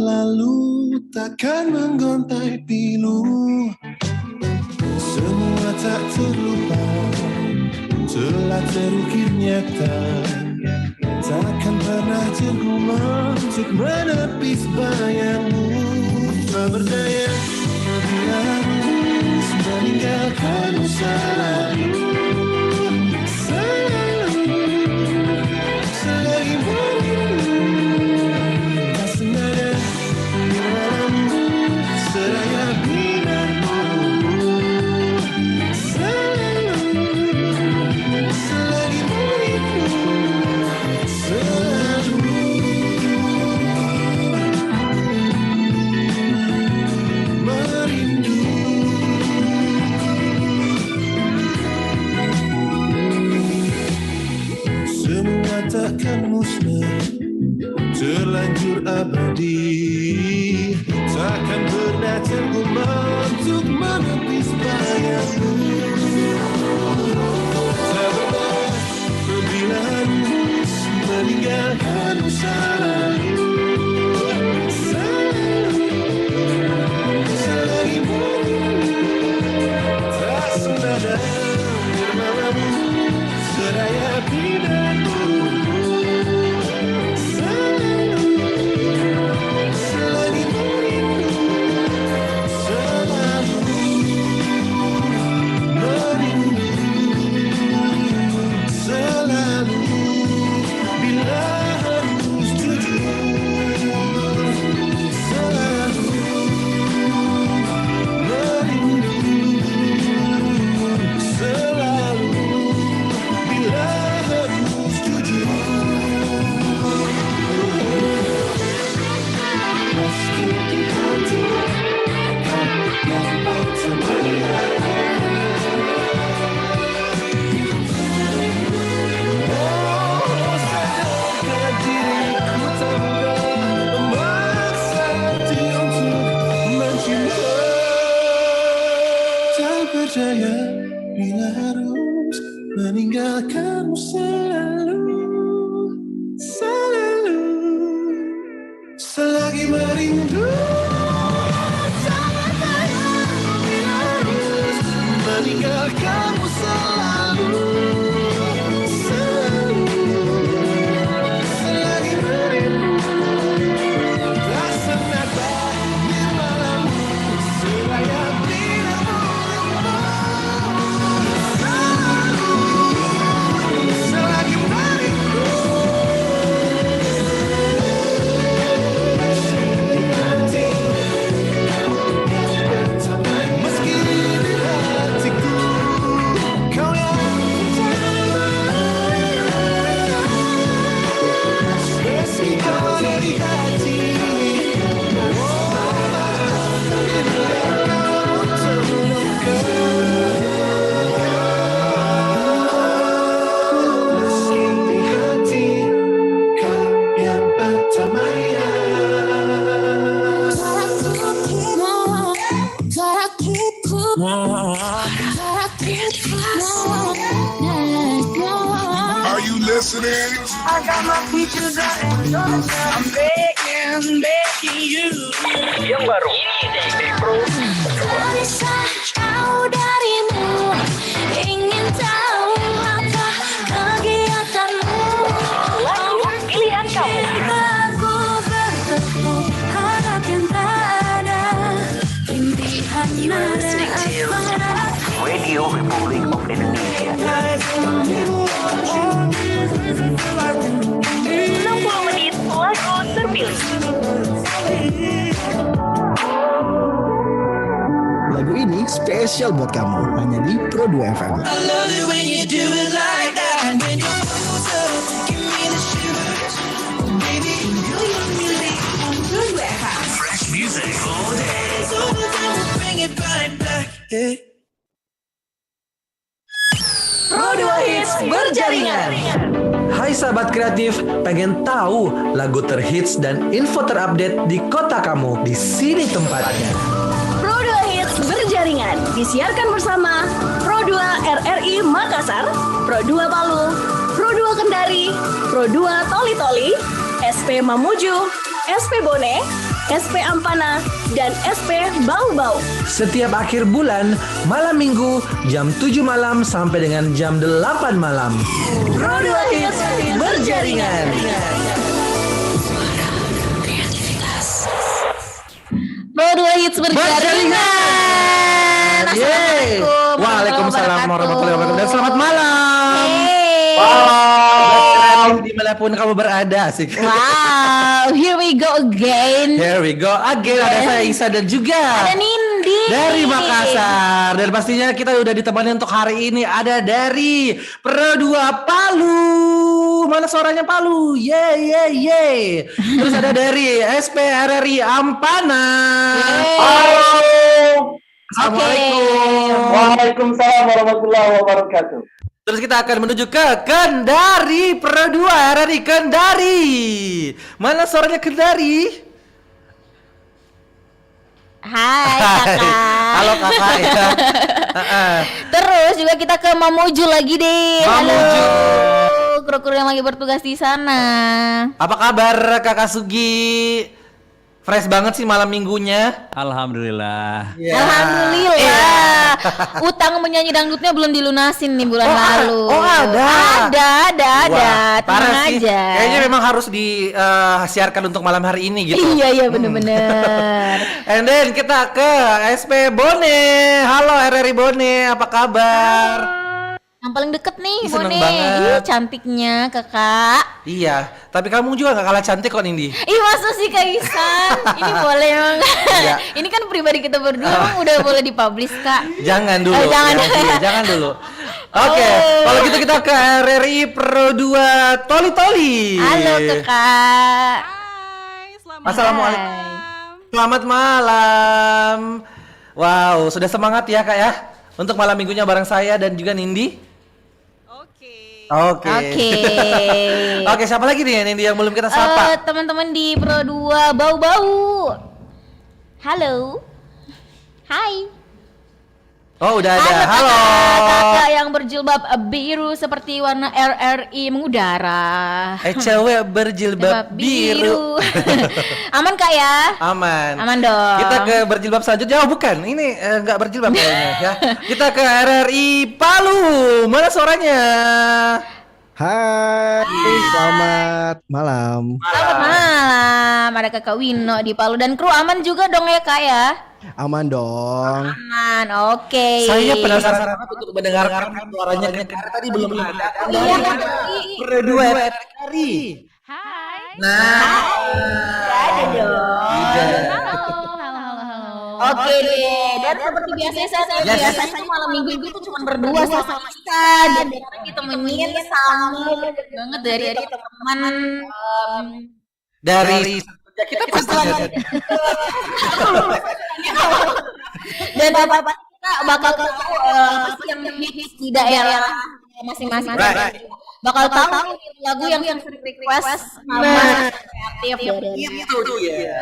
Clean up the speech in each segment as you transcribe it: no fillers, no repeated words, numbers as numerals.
lalu takkan menggontai pilu. Semua tak terlupa, telah terukir nyata. Takkan pernah terguma untuk menepis bayangmu. Tak berdaya bila harus meninggalkanmu selalu. Selagi merindu, tak sengaja malammu seraya binarmu. Selagi merindu, selalu merindu. Semua takkan musnah, terlanjur abadi. Takkan pernah terguma untuk menepis bayangmu. Tak pernah bila harus meninggalkanmu selalu. Selagi merindu, tak senada nirmanamu seraya binarmu. Selagi merindu, selalu merindu. Selalu bila harus jujur. Selalu merindu. Selalu bila harus jujur. Meski di hati yang bertemu. Oh, sadarkan diriku tak mudah memaksa hati untuk mencinta. Tak berdaya bila harus meninggalkanmu selalu. Selalu selagi merindu. Tak berdaya bila harus meninggalkanmu selalu. Selalu selagi merindu. Tak senada nirmanamu seraya binarmu. Selagi merindu. Meski di hatiku kau yang meski kau ada di hati. Meski di hati kau yang pertama ya. Are you listening? I got my features out in I'm begging you. Yang baru ini dari Pro. Tak bisa jauh darimu, ingin tahu apa kegiatanmu. Lagu pilihan kamu. Aku bertemu harap yang tak ada, impian ada apa. Radio Republik of Indonesia. 60 menit lagu terpilih. Lagu ini spesial buat kamu, hanya di Pro 2 FM. I love it when you do it like that. When you pose up, give me the shivers. Baby, you got me on Pro 2 FM. Fresh music all day. So the time will bring it right back. Hey. Pro 2 Hits berjaringan. Hai sahabat kreatif, pengen tahu lagu terhits dan info terupdate di kota kamu? Di sini tempatnya. Pro 2 Hits berjaringan disiarkan bersama Pro 2 RRI Makassar, Pro 2 Palu, Pro 2 Kendari, Pro 2 Toli Toli, SP Mamuju, SP Bone, SP Ampana, dan SP Bau-Bau. Setiap akhir bulan, malam minggu, jam 7 malam sampai dengan jam 8 malam. Pro 2 Hits berjaringan. Pro 2 Hits berjaringan. Yeay. Assalamualaikum. Waalaikumsalam warahmatullahi wabarakatuh. Dan selamat malam. Dimanapun kamu berada, asik. Wow, here we go again. Here we go again. Ada saya Isa dan juga Ada Nindi dari Makassar. Dan pastinya kita udah ditemani untuk hari ini ada dari Pro 2 Palu. Mana suaranya Palu? Ye. Terus ada dari SPRRI Ampana. Halo. Assalamualaikum. Waalaikumsalam warahmatullahi wabarakatuh. Terus kita akan menuju ke Kendari, Pro 2 RRI Kendari. Mana suaranya Kendari? Hai kakak. Halo kakak ya. Terus juga kita ke Mamuju lagi deh. Mamuju. Halo, kru-kru yang lagi bertugas di sana. Apa kabar kakak Sugi? Fresh banget sih malam minggunya. Alhamdulillah. Yeah. Alhamdulillah. Utang menyanyi dangdutnya belum dilunasin nih bulan lalu. Oh ada. Ada. Parah Tenang sih. aja. Kayaknya memang harus disiarkan untuk malam hari ini gitu. Iya bener-bener. And then kita ke SP Bone. Halo RRI Bone, apa kabar? Yang paling deket nih Ih, seneng Bone. banget. Ih, cantiknya kakak. Iya, tapi kamu juga gak kalah cantik kok Nindi. Ih, masa sih Kak Isan? Ini boleh emang. Iya. Ini kan pribadi kita berdua emang udah boleh dipublish Kak. Jangan dulu. Jangan. Jangan dulu. Oke, kalau gitu kita ke RRI Pro 2 Toli. Halo kakak. Assalamualaikum. Selamat malam. Wow, sudah semangat ya kak ya untuk malam minggunya bareng saya dan juga Nindi. Oke. Oke, siapa lagi nih Nindi yang belum kita sapa? Teman-teman di Pro 2 Bau-Bau. Halo. Hai. Oh, udah ada. Halo. Kakak yang berjilbab biru seperti warna RRI mengudara. Cewek berjilbab biru. Aman Kak ya? Aman Dong. Kita ke berjilbab selanjutnya. Oh bukan, ini nggak berjilbab kayaknya ya. Kita ke RRI Palu. Mana suaranya? Hai, selamat malam. Selamat malam. Ada Kakak Wino di Palu dan kru aman juga dong ya Kak ya? Aman dong. Aman, oke. Saya penasaran untuk mendengarkan suaranya karena tadi belum ada. Iya, Pro 2 RRI. Hai. Nah, Ada dong. Halo. Oke deh, dan seperti biasanya itu malam minggu itu cuma berdua sama kita dan sekarang ditemenin sama banget dari teman dari kita pasti ada. dan bapak kita bakal tahu pasti yang hits di daerah masing-masing. Bakal tahu lagu yang sering request sama kreatif dari Itu dia.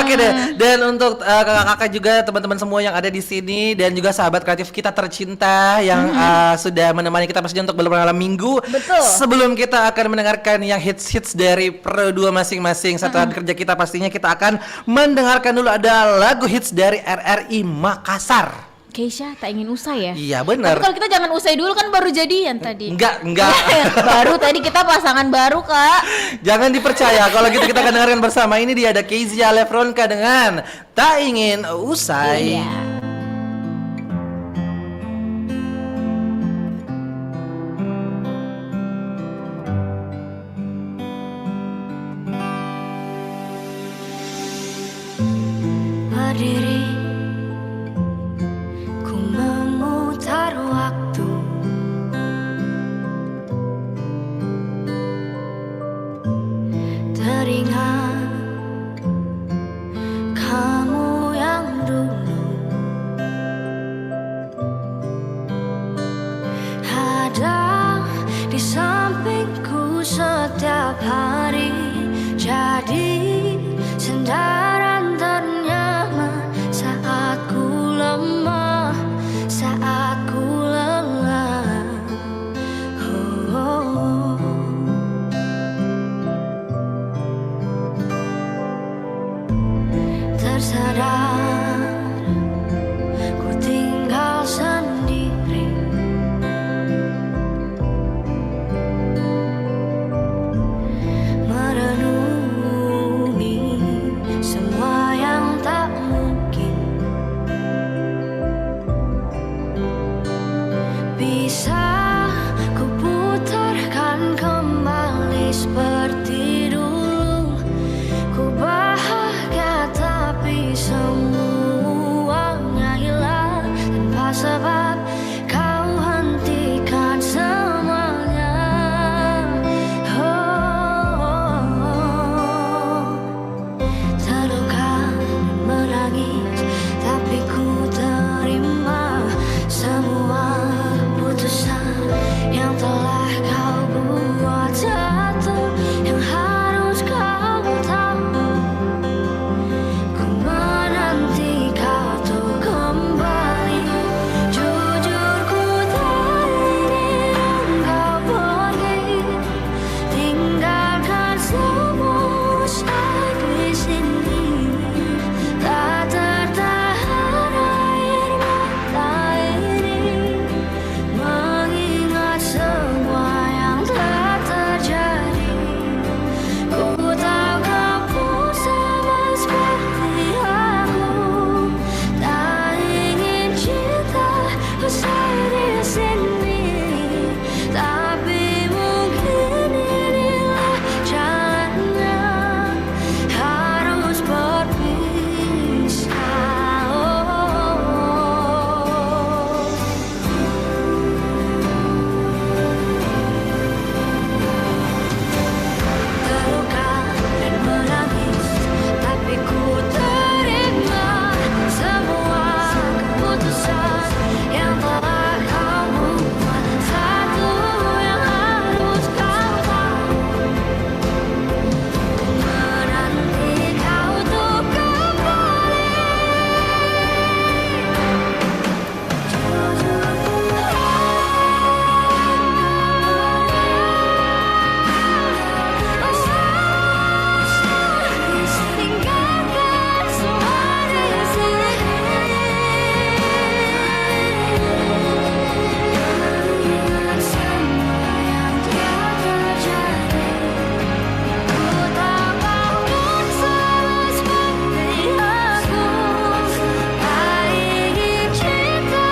Oke deh. Dan untuk kakak-kakak juga teman-teman semua yang ada di sini dan juga sahabat kreatif kita tercinta yang sudah menemani kita pastinya untuk malam minggu. Betul. Sebelum kita akan mendengarkan yang hits dari Pro 2 masing-masing satuan kerja kita, pastinya kita akan mendengarkan dulu ada lagu hits dari RRI Makassar. Keisha tak ingin usai ya? Iya benar. Tapi kalau kita jangan usai dulu kan baru jadian tadi. Enggak. Baru tadi kita pasangan baru Kak. Jangan dipercaya. Kalau gitu kita akan dengarkan bersama. Ini dia ada Kezia Lefronka dengan Tak Ingin Usai. Iya. Berdiri ku memutar waktu, teringat kamu yang dulu ada di sampingku setiap hari, jadi sandaran ternyaman sadar ku tinggal sendiri. Merenungi semua yang tak mungkin bisa ku putarkan kembali seperti dulu. Ku bahagia tapi semuanya hilang tanpa sebab kau hentikan semuanya. Terluka dan menangis tapi ku terima semua keputusan yang telah kau buat. Satu yang harus kau tahu, ku menanti kau tuh kembali. Jujur ku tak ingin kau pergi, tinggalkan semua saat di sini. Tak tertahan air mata ini mengingat semua yang telah terjadi. Ku tahu kamu sama seperti aku, tak ingin cinta usai di sini. Tapi mungkin inilah jalannya, harus berpisah. Terluka dan menangis tapi ku terima semua keputusan yang telah kau buat. Satu yang harus kau tahu, ku menanti kau tuh kembali. Tinggalkan semua di sini. Mengingat semua yang telah terjadi. Ku tahu kamu sama seperti aku, tak ingin cinta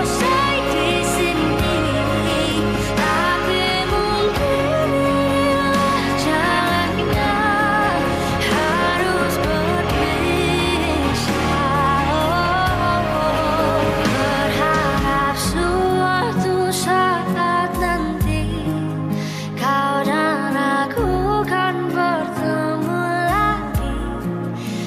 usai di sini. Tapi mungkin inilah jalannya, harus berpisah. Berharap suatu saat nanti kau dan aku kan bertemu lagi,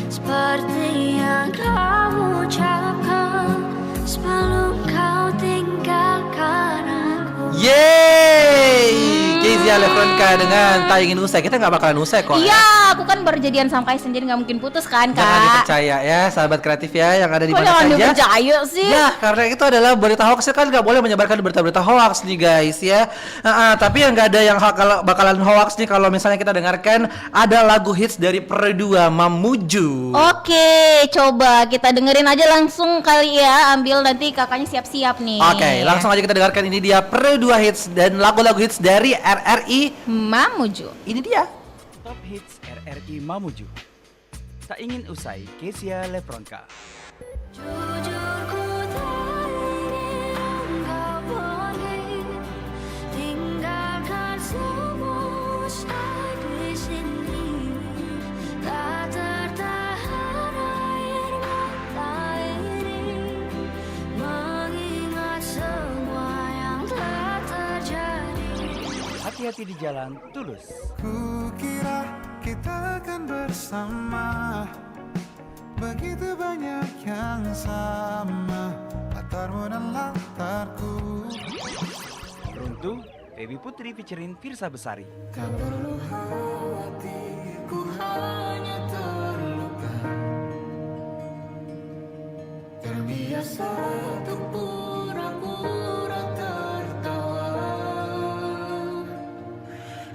seperti yang kau ucapkan sebelum kau tinggalkan aku. Yeay! Kezia Lefronka dengan Tak Ingin Usai. Kita nggak bakalan usai kok. Iya, aku kan berjadian sama Kaisen jadi nggak mungkin putus kan, Kak? Jangan dipercaya ya, sahabat kreatif ya yang ada di Kok mana jangan saja. dipercaya sih? Ya, karena itu adalah berita hoax kan nggak boleh menyebarkan berita-berita hoax nih guys ya. Tapi yang nggak ada yang kalau bakalan hoax nih kalau misalnya kita dengarkan ada lagu hits dari Perdua Mamuju. Oke, coba kita dengerin aja langsung kali ya. Ambil nanti kakaknya siap-siap nih. Oke, langsung aja kita dengarkan ini dia Perdua hits dan lagu-lagu hits dari RRI Mamuju. Ini dia. Top Hits RRI Mamuju. Tak Ingin Usai, Kezia Lefronka. Jujur ku tak ingin kau pergi, tinggalkan semua saat di sini. Tak tertahan air mata ini mengingat semua yang telah terjadi. Hati-hati di jalan, Tulus. Kukira kita akan bersama, begitu banyak yang sama, latarmu dan latarku. Runtuh, Baby Putri featuring Firsa Besari. Tak perlu khawatir, ku hanya terluka, terbiasa untuk pura-pura tertawa.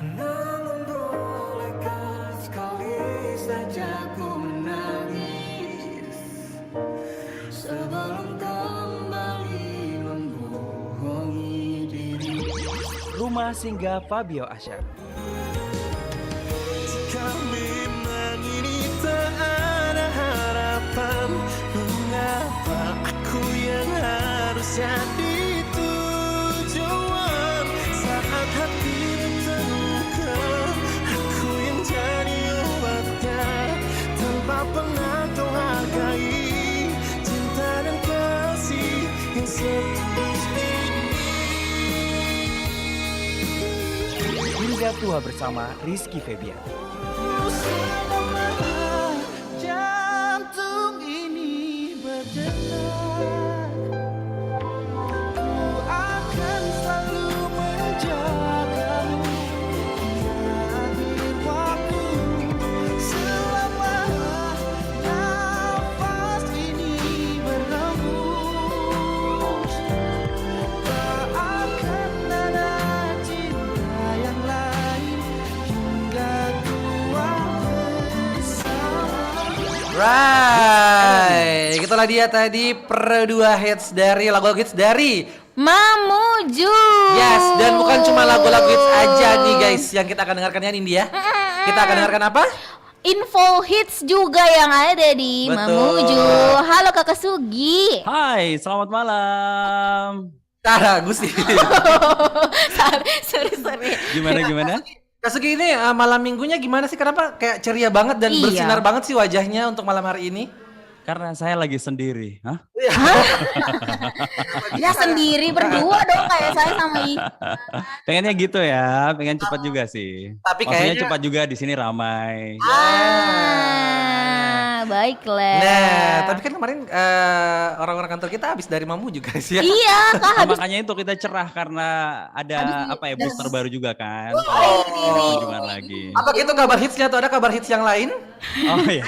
Namun bolehkah sekali saja ku menangis, Uma Singga Fabio Asyar. Jika memang ini tak ada harapan, mengapa aku yang harus jadi tujuan? Saat hati terluka, aku yang jadi obatnya. Tanpa pernah kau hargai cinta dan kasih yang setulus ini. Hingga tua bersama Rizky Febian. Jantung ini berdetak, ku akan selalu menjagamu akhir waktu. Selama nafas ini berhembus, tak akan ada cinta yang lain hingga tua bersama. Right, itulah dia tadi dua hits dari lagu-lagu hits dari Mamuju. Yes, dan bukan cuma lagu-lagu hits aja nih guys yang kita akan dengarkan ya Nindi ya. Kita akan dengarkan apa? Info hits juga yang ada di Betul. Mamuju. Halo Kakak Sugi. Hai, selamat malam. Tara Gusti. Sorry. Gimana? Kasugi ini malam minggunya gimana sih? Kenapa kayak ceria banget dan Iya. bersinar banget sih wajahnya untuk malam hari ini? Karena saya lagi sendiri. Hah? Ya sendiri berdua dong kayak saya sama Pengennya gitu ya, pengen cepat juga sih. Tapi Maksudnya kayaknya- cepat juga di sini ramai. baiklah. Nah, tapi kan kemarin orang-orang kantor kita habis dari Mamuju guys ya. Iya kak Nah, habis makanya itu kita cerah karena ada apa ya booster baru juga kan. ini. Kunjungan lagi. Apa gitu kabar hitsnya atau ada kabar hits yang lain? Oh iya.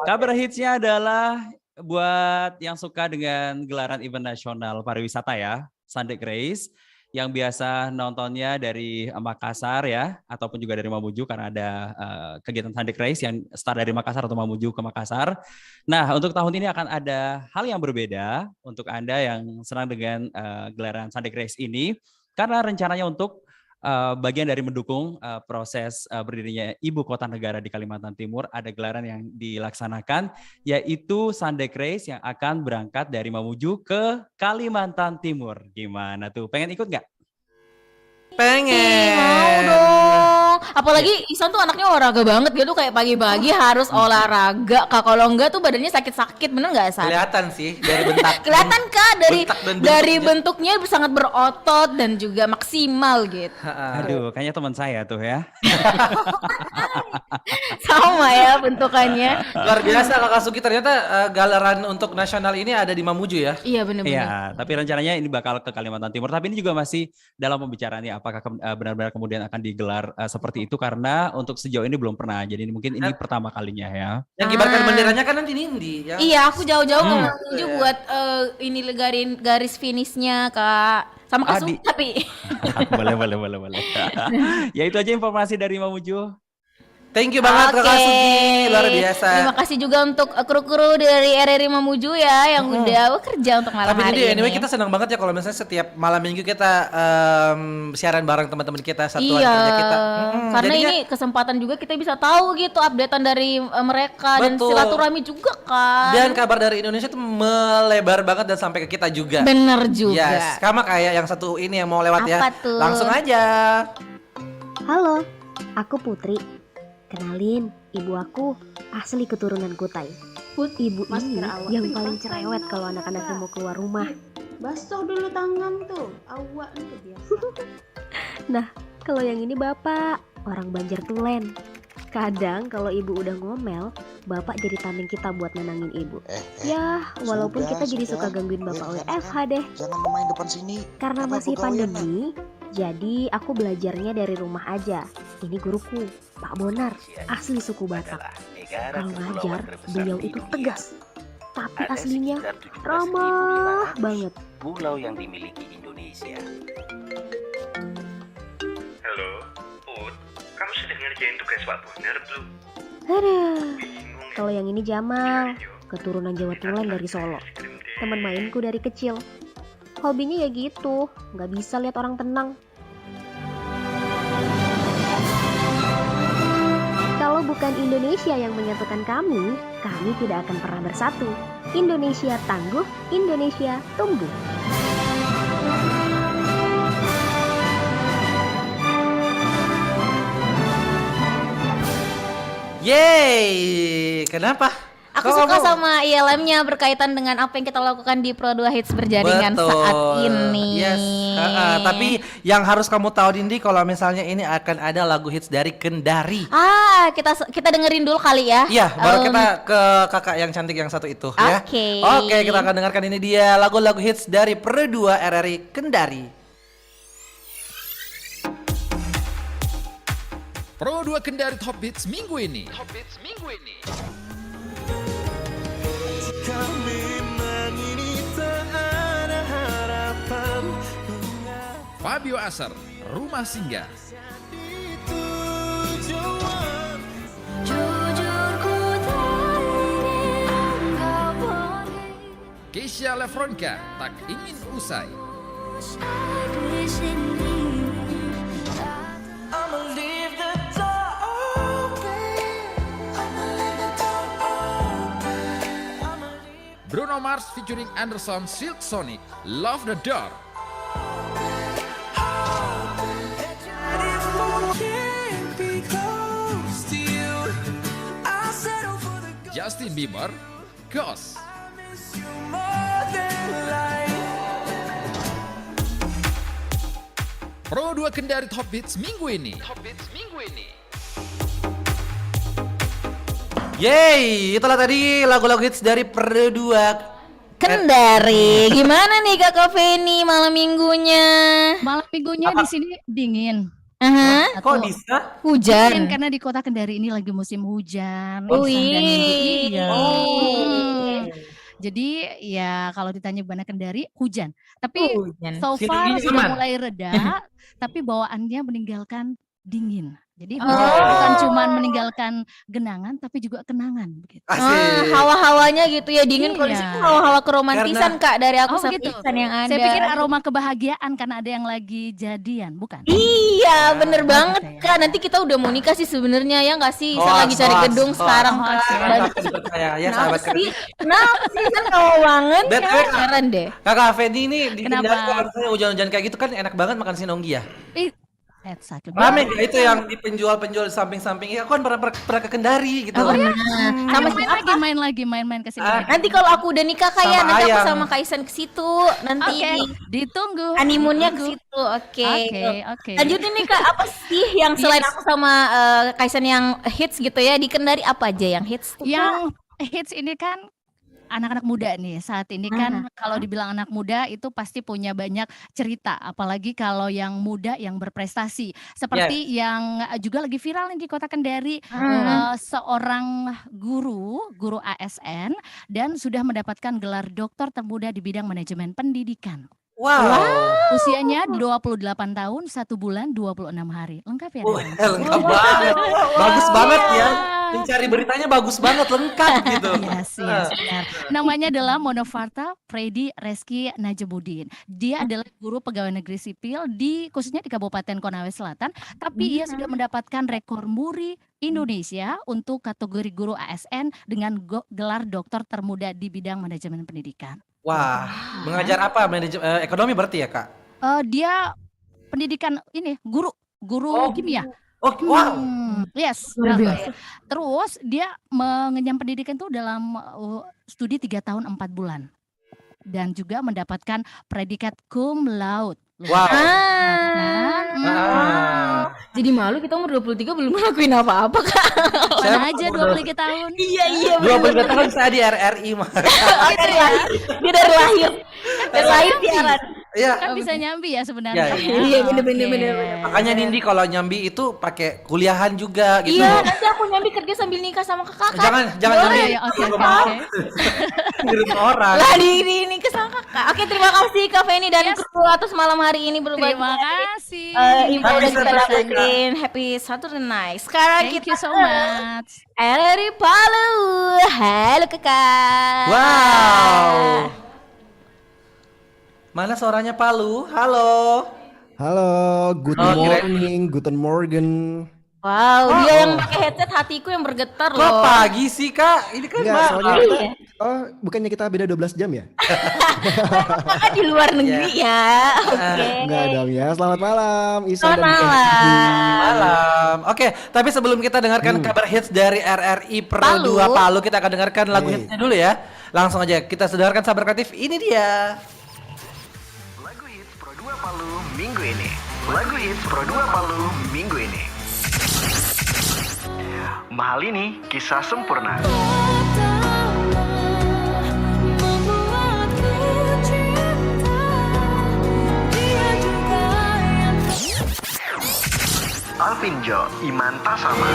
Kabar hitsnya adalah buat yang suka dengan gelaran event nasional pariwisata ya, Sandek Race, yang biasa nontonnya dari Makassar ya, ataupun juga dari Mamuju karena ada kegiatan Sandek Race yang start dari Makassar atau Mamuju ke Makassar. Nah, untuk tahun ini akan ada hal yang berbeda untuk Anda yang senang dengan gelaran Sandek Race ini, karena rencananya untuk bagian dari mendukung proses berdirinya Ibu Kota Negara di Kalimantan Timur, ada gelaran yang dilaksanakan, yaitu Sandek Race yang akan berangkat dari Mamuju ke Kalimantan Timur. Gimana tuh? Pengen ikut nggak? Pengen. Mau dong. Apalagi Isan tuh anaknya olahraga banget gitu, kayak pagi-pagi harus olahraga. Kak kalau enggak tuh badannya sakit-sakit, bener nggak San? Kelihatan sih dari bentak. Kelihatan kak dari Bentak dan dari bentuknya. bentuknya sangat berotot dan juga maksimal gitu. Aduh, kayaknya teman saya tuh ya. Sama ya bentukannya. Luar biasa Kakak Sugi, ternyata gelaran untuk nasional ini ada di Mamuju ya. Iya bener-bener. Iya, tapi rencananya ini bakal ke Kalimantan Timur. Tapi ini juga masih dalam pembicaraannya apakah benar-benar kemudian akan digelar seperti itu, karena untuk sejauh ini belum pernah. Jadi mungkin ini pertama kalinya ya. Yang kibarkan benderanya kan nanti Nindi ya. Iya, aku jauh-jauh ke Mamuju buat ini garis finishnya kak. Sama Kak Sugi tapi. boleh. Ya itu aja informasi dari Mamuju. Thank you banget Kakak Sugi, luar biasa. Terima kasih juga untuk kru-kru dari RRI Mamuju ya yang udah bekerja untuk malam Tapi hari Nindi, ini. anyway kita senang banget ya kalau misalnya setiap malam minggu kita siaran bareng teman-teman kita, satuan Iya, kerja kita. karena Jadinya- ini kesempatan juga kita bisa tahu gitu updatean dari mereka dan Betul. silaturahmi juga kan. Dan kabar dari Indonesia tuh melebar banget dan sampai ke kita juga. Bener juga. Yes, sama kayak yang satu ini yang mau lewat ya. Apa tuh? Langsung aja. Halo, aku Putri. Kenalin, ibu aku asli keturunan Kutai. Ibu ini yang paling cerewet kalau anak-anaknya mau keluar rumah. Basuh dulu tangan tuh, awak nih kebiasa. Nah, kalau yang ini bapak, orang Banjar Tulen. Kadang kalau ibu udah ngomel, bapak jadi tameng kita buat nenangin ibu. Ya, walaupun kita jadi suka gangguin bapak WFH deh. Jangan main depan sini. Karena masih pandemi, jadi aku belajarnya dari rumah aja. Ini guruku, Pak Bonar, asli suku Batak. Kalau ngajar, beliau itu tegas. Tapi aslinya ramah banget. Pulau yang dimiliki Indonesia. Halo, Put. Kamu sudah ngerjain tugas Pak Bonar belum? Aduh, kalau yang ini Jamal, keturunan Jawa Tulen dari Solo. Teman mainku dari kecil. Hobinya ya gitu, nggak bisa lihat orang tenang. Kalau bukan Indonesia yang menyatukan kami tidak akan pernah bersatu. Indonesia tangguh, Indonesia tumbuh. Yeay, kenapa? Aku suka sama ILM-nya berkaitan dengan apa yang kita lakukan di Pro 2 Hits berjaringan saat ini. Yes. Tapi yang harus kamu tahu Dindi, kalau misalnya ini akan ada lagu hits dari Kendari. Kita dengerin dulu kali ya. Iya, baru kita ke kakak yang cantik yang satu itu ya. Oke, kita akan dengarkan ini dia lagu-lagu hits dari Pro 2 RRI Kendari. Pro 2 Kendari Top Hits minggu ini. Jika memang ini tak ada harapan, Fabio Asar, Rumah Singgah. tujuan Jujur ku tak ingin kau pergi. Keisha Lefronka, Tak Ingin Usai. Di sini I'ma leave the door open. I'ma leave the door open. Bruno Mars featuring Anderson Silk Sonic, Love the Door. Can't be close to you. I'll settle for the Justin Bieber, Ghost. more than life. Pro 2 Kendari Top Hits minggu ini. Yeay, itulah tadi lagu-lagu hits dari Pro 2 Kendari. Gimana nih Kakak Feni malam minggunya? Malam minggunya di sini dingin. Kok bisa? Hujan. Mungkin karena di kota Kendari ini lagi musim hujan. Wih. Iya. Oh. Jadi ya kalau ditanya gimana Kendari, hujan. Tapi Hujan. so far Situasinya sudah aman. mulai reda, tapi bawaannya meninggalkan dingin. Jadi Oh. bukan cuma meninggalkan genangan, tapi juga kenangan. Begitu. Hawa-hawanya gitu ya dingin. Kalau di Iya. sini hawa-hawa keromantisan Kak dari aku Oh, sama gitu. Ihsan yang ada. Saya pikir aroma kebahagiaan karena ada yang lagi jadian, bukan? Iya, bener banget Kak. Nanti kita udah mau nikah sih sebenarnya ya nggak sih? Saya lagi cari gedung sekarang Kak. Sangat dipercaya ya sahabat kerja. Kenapa sih kan kamu banget BTW, ya? Keren deh. Kakak Fendi ini di Kenapa? Kendari kalau misalnya hujan-hujan kayak gitu kan enak banget makan sinonggi ya. Sakit Rame banget. nggak itu yang di penjual-penjual di samping-samping? Ya, aku kan pernah ke Kendari gitu. Oh, iya? Sama main ke sini. Nanti kalau aku udah nikah Kak ya, Sama nanti aku ayam. sama Kaisan ke situ. Nanti Oke, ditunggu. honeymoonnya ke situ. Oke. Oke. Lanjutin nih Kak, apa sih yang selain aku sama Kaisan yang hits gitu ya di Kendari, apa aja yang hits tuh, Kak? Yang hits ini kan anak-anak muda nih saat ini kan kalau dibilang anak muda itu pasti punya banyak cerita, apalagi kalau yang muda yang berprestasi seperti yang juga lagi viral nih di kota Kendari, seorang guru ASN dan sudah mendapatkan gelar doktor termuda di bidang manajemen pendidikan. Wow. Usianya 28 tahun, 1 bulan, 26 hari. Lengkap ya? Dewan? Lengkap banget. Bagus banget ya. Mencari beritanya bagus banget, lengkap gitu. Yes, benar. Namanya adalah Monofarta Freddy Reski Najemudin. Dia adalah guru pegawai negeri sipil khususnya di Kabupaten Konawe Selatan, tapi ia sudah mendapatkan rekor muri Indonesia untuk kategori guru ASN dengan gelar doktor termuda di bidang manajemen pendidikan. Wah, mengajar apa? Ekonomi berarti ya, Kak? Dia pendidikan ini guru kimia. Oh, wow. Yes. Luar biasa. Terus dia mengenyam pendidikan itu dalam studi 3 tahun 4 bulan. Dan juga mendapatkan predikat cum laude. Wow. Jadi malu kita umur 23 belum ngelakuin apa-apa Kak. Mana aja 23 tahun. Iya. 23 tahun saya di RRI mah. Dia dari lahir. Dari lahir siaran. Iya. Kan bisa nyambi ya sebenarnya. Iya bener. Makanya Nindi kalau nyambi itu pakai kuliahan juga gitu. Iya, nanti aku nyambi kerja sambil nikah sama kakak. Jangan nyambi. Oke. Di rumah orang. Lah di nikah sama kakak. Oke, terima kasih Kak Feni dan kru atas malam hari ini berbagi. Terima kasih. Info yang kita dapetin. Happy Saturday night. Sekarang Thank kita you so much. RRI Palu. Halo kakak. Wow. Mana suaranya Palu? Halo. Halo, good Oh, kirain- morning, guten morgen. Wow, dia yang pakai headset, hatiku yang bergetar Kok loh. pagi sih kak? Ini kan Enggak, soalnya malam. kita, bukannya kita beda 12 jam ya? Kakak di luar negeri ya. Oke. Enggak dong ya. Selamat malam Isan Selamat dan malam. Malam. Oke, tapi sebelum kita dengarkan kabar hits dari RRI Pro Palu. 2 Palu, kita akan dengarkan lagu hitsnya dulu ya. Langsung aja kita dengarkan Sabar Kreatif. Ini dia. Lagu hits Pro 2 Palu minggu ini. Lagu hits Pro 2 Palu minggu ini. Mahal ini kisah sempurna. Alvin Jo, Iman Tasama.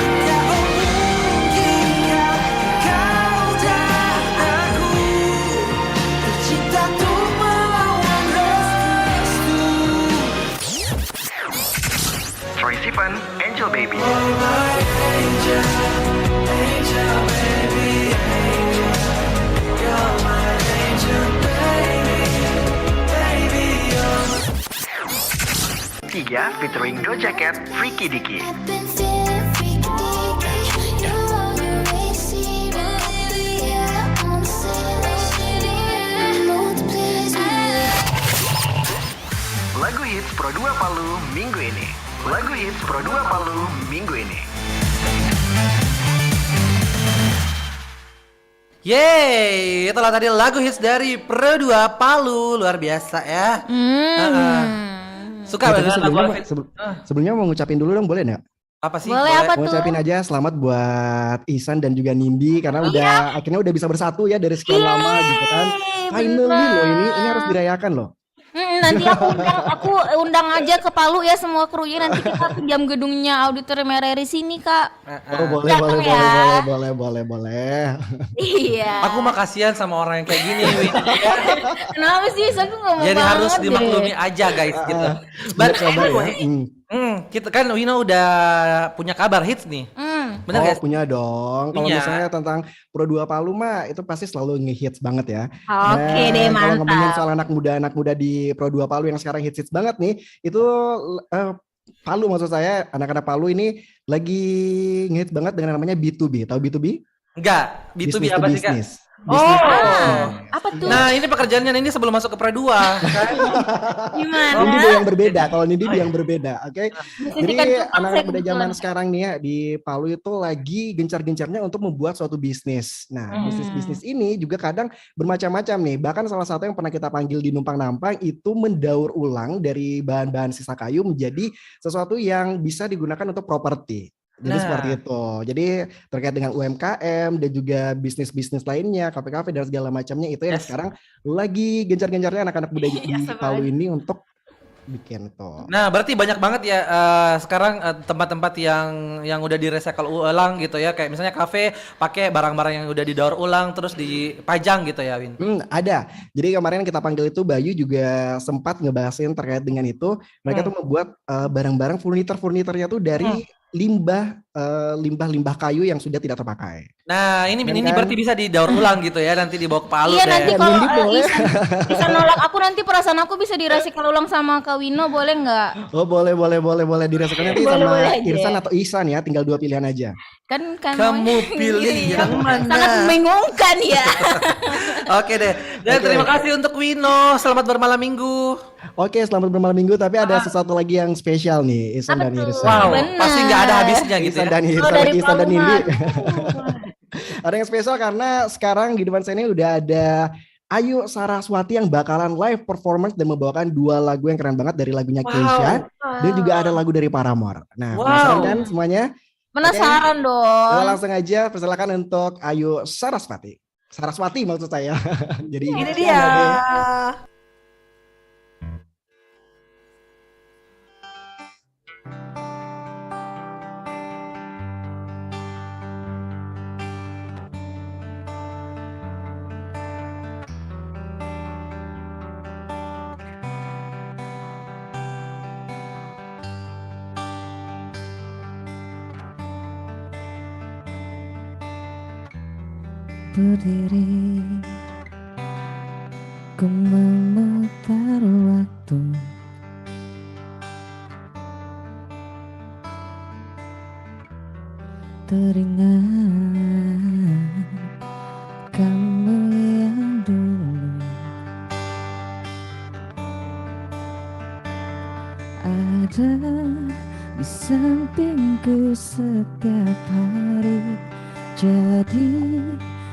Troye Sivan, Angel Baby. Tiga, featuring Doja Cat, Freaky Dicky. Lagu hits Pro 2 Palu minggu ini. Lagu hits Pro 2 Palu minggu ini. Yeay, itulah tadi lagu hits dari Pro 2 Palu. Luar biasa ya. Suka tapi banget lagu Alvin. sebelumnya mau ngucapin dulu dong, boleh nggak? Apa sih? Boleh apa tuh? Ngucapin aja selamat buat Isan dan juga Nindi karena akhirnya udah bisa bersatu ya dari sekian lama gitu kan. Finally loh, ini harus dirayakan loh. Nanti aku undang aja ke Palu ya semua krunya, nanti kita pinjam gedungnya auditorium RRI sini Kak. Oh, boleh. Iya. Aku mah kasihan sama orang yang kayak gini, Win. Kenapa sih? Aku nggak mau Jadi banget harus deh. dimaklumi aja guys gitu. But anyway, kita kan Wino udah punya kabar hits nih. Bener Oh, guys? punya dong. Kalau Punya. misalnya tentang Pro 2 Palu mah itu pasti selalu ngehits banget ya. Oke deh, Kalau ngomongin mantap. soal anak muda di Pro 2 Palu yang sekarang hits banget nih, itu Palu maksud saya, anak-anak Palu ini lagi ngehits banget dengan namanya B2B. Tahu B2B? Enggak, B2B Business to apa sih kak? business. Oh, apa tuh? nah ini pekerjaannya ini sebelum masuk ke Pro 2 kan? Gimana? Nindi dia yang berbeda. Kalau Nindi dia yang berbeda, oke? Jadi Ikan cupang anak-anak saya muda kebetulan. zaman sekarang nih ya di Palu itu lagi gencar-gencarnya untuk membuat suatu bisnis. Nah, bisnis-bisnis ini juga kadang bermacam-macam nih. Bahkan salah satu yang pernah kita panggil di Numpang Nampang itu mendaur ulang dari bahan-bahan sisa kayu menjadi sesuatu yang bisa digunakan untuk properti. Jadi Nah. seperti itu. Jadi terkait dengan UMKM dan juga bisnis-bisnis lainnya, kafe-kafe dan segala macamnya itu yang sekarang lagi gencar-gencarnya anak-anak muda di Palu ini untuk bikin tuh. Nah, berarti banyak banget ya sekarang tempat-tempat yang udah di-recycle ulang gitu ya. Kayak misalnya kafe pakai barang-barang yang udah didaur ulang terus dipajang gitu ya, Win. Ada. Jadi kemarin kita panggil itu Bayu juga sempat ngebahasin terkait dengan itu. Mereka tuh membuat barang-barang furniturnya tuh dari limbah kayu yang sudah tidak terpakai. Nah, ini Dan ini kan- berarti bisa didaur ulang gitu ya, nanti dibawa ke Palu Iya deh. nanti kalau Nindi boleh. bisa nolak aku nanti perasaan aku bisa dirasakan ulang sama Kak Wino, boleh nggak? Oh boleh dirasakan nanti Boleh, sama boleh aja. Irsan atau Ihsan ya, tinggal 2 pilihan aja. Kan Kamu pilih yang mana? sangat membingungkan ya. Oke deh. Dan terima kasih untuk Wino. Selamat bermalam minggu. Oke, selamat bermalam minggu. Tapi ada sesuatu lagi yang spesial nih, Ihsan dan Irsan. Wow, Bener. pasti nggak ada habisnya gitu Ihsan ya. dan Irsan, dari Ihsan dan Palu, Nindi. Mas. Ada yang spesial karena sekarang di depan saya ini udah ada Ayu Saraswati yang bakalan live performance dan membawakan 2 lagu yang keren banget dari lagunya Keisha dan juga ada lagu dari Paramore. Nah, penasaran kan semuanya? Penasaran dong. Kita langsung aja persilakan untuk Ayu Saraswati. Saraswati maksud saya. Jadi Ini dia. Berdiri, ku memutar waktu. teringat kamu yang dulu ada di sampingku setiap hari, jadi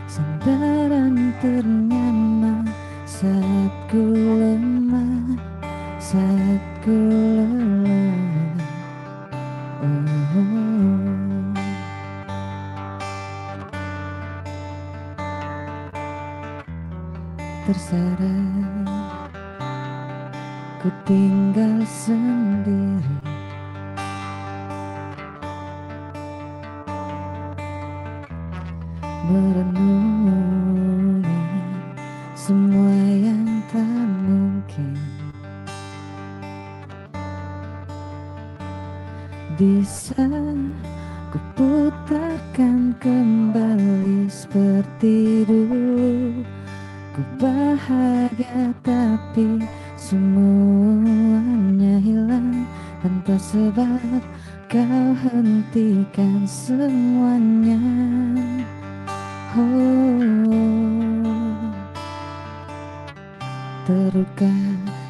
sandaran ternyaman saat ku lemah, saat ku lelah. Tersadar ku tinggal sendiri, merenungi semua yang tak mungkin. Bisa ku putarkan kembali seperti dulu. Ku bahagia tapi semuanya hilang tanpa sebab. Kau hentikan semuanya. Terluka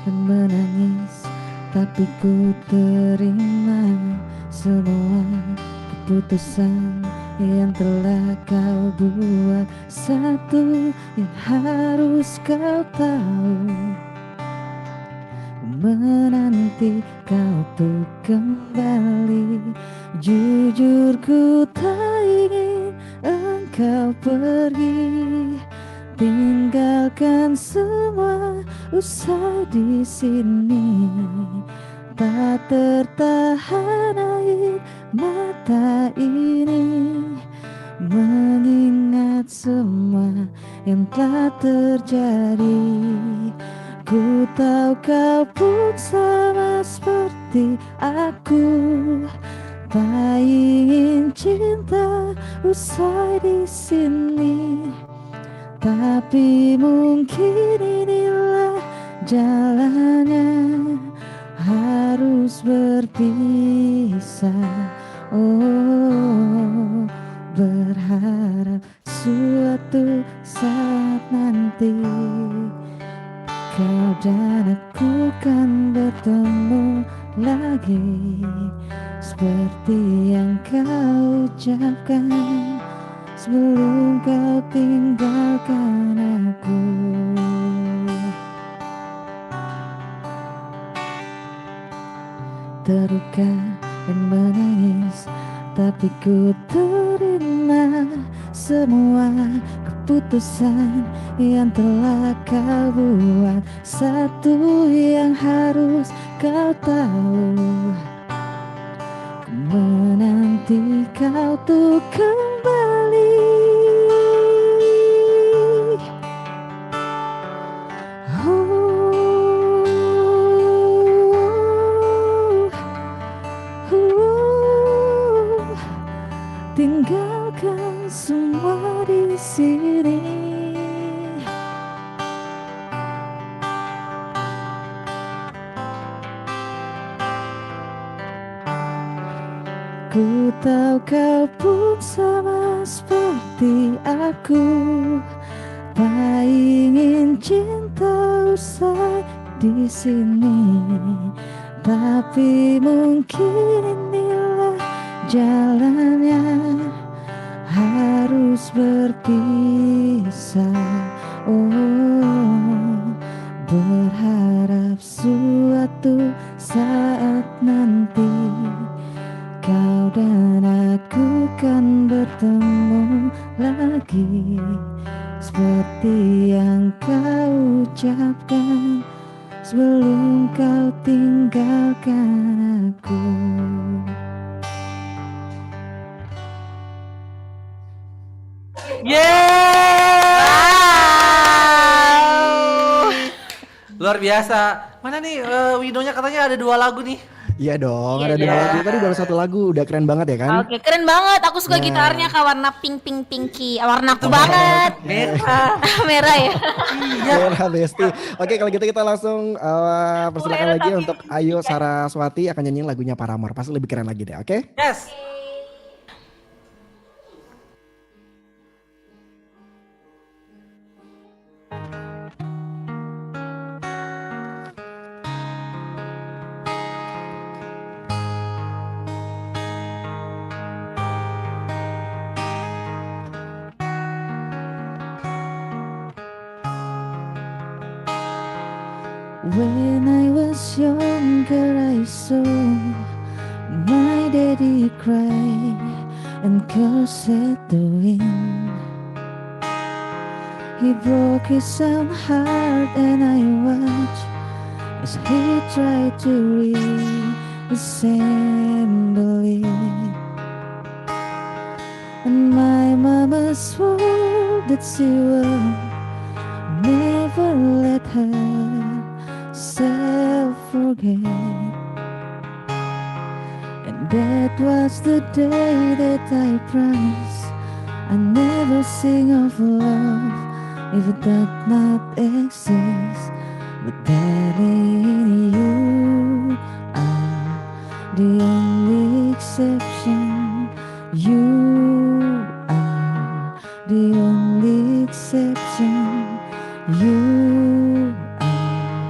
dan menangis, tapi ku terima semua keputusan yang telah kau buat. Satu yang harus kau tahu, menanti kau tuh kembali. Jujur ku tak ingin engkau pergi, tinggalkan semua usai di sini. Tak tertahan air mata ini mengingat semua yang telah terjadi. Ku tahu kau pun sama seperti aku, tak ingin cinta usai di sini. Tapi mungkin inilah jalannya, harus berpisah. Oh, berharap suatu saat nanti kau dan aku kan bertemu lagi, seperti yang kau ucapkan sebelum kau tinggalkan aku. Terluka dan menangis, tapi ku terima semua keputusan yang telah kau buat. Satu yang harus kau tahu, ku menanti kau tuh kembali. Tinggalkan semua di sini. Ku tahu kau pun sama seperti aku, tak ingin cinta usai di sini. Tapi mungkin inilah jalannya, harus berpisah. Oh, berharap suatu saat nanti kau dan aku kan bertemu lagi, seperti yang kau ucapkan sebelum kau tinggalkan aku. Luar biasa. Mana nih Widonya katanya ada 2 lagu nih. Iya dong, ada 2 lagu. Tadi baru 1 lagu, udah keren banget ya kan? Oke, keren banget. Aku suka gitarnya Kak, warna pinky. Warnaku banget. Merah. Merah ya. Merah Besti. Oke, kalau gitu kita langsung persilakan lagi untuk Ayu Saraswati akan nyanyiin lagunya Paramore. Pasti lebih keren lagi deh, oke? Yes. When I was younger, I saw my daddy cry and curse at the wind. He broke his own heart and I watched as he tried to reassemble it. And my mama swore that she would never let herself forget. And that was the day that I promised I'd never sing of love if it did not exist. But darling, you are the only exception. You are the only exception. You are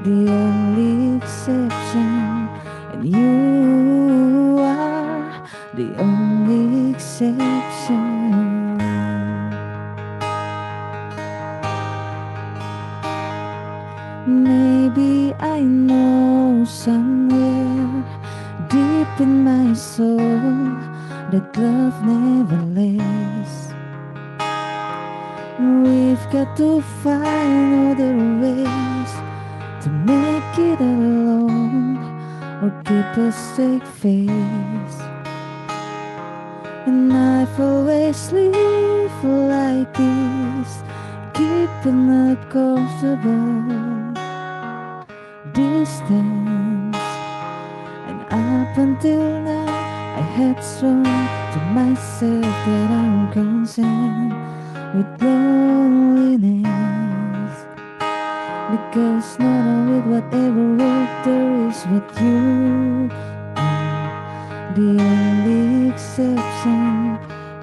the only exception. And you are the only exception. Maybe I know somewhere deep in my soul that love never lasts. We've got to find other ways to make it alone or keep a straight face. And I've always lived like this, keeping a comfortable distance. And up until now I had sworn to myself that I'm concerned with loneliness, because not with whatever work there is with you are the only exception.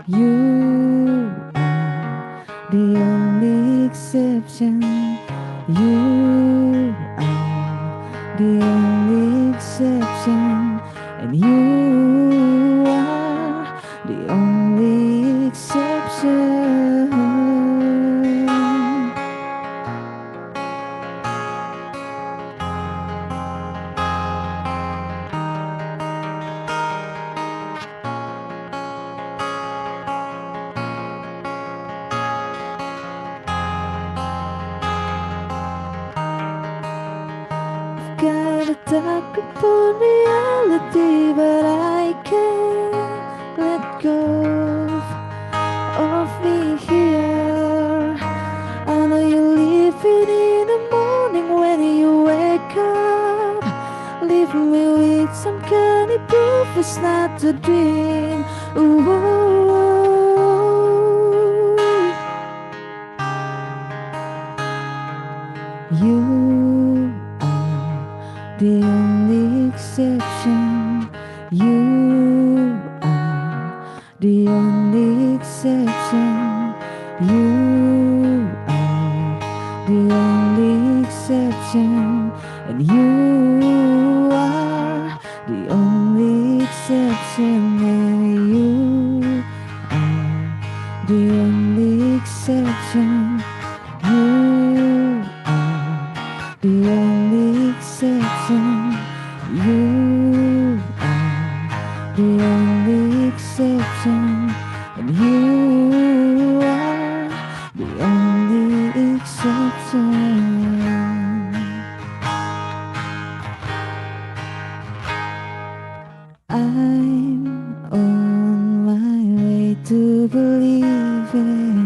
You are the only exception. You are the only exception. And you are the only exception. Gotta talk upon reality, but I can't let go of me here. I know you leave it in the morning when you wake up. Leave me with some kind of proof it's not a dream. Ooh. You are the only exception. You are the only exception. You are the only exception. And you are the only exception. And you are the only exception. You are the only exception. You are the only exception. And you are the only exception. I'm on my way to believing.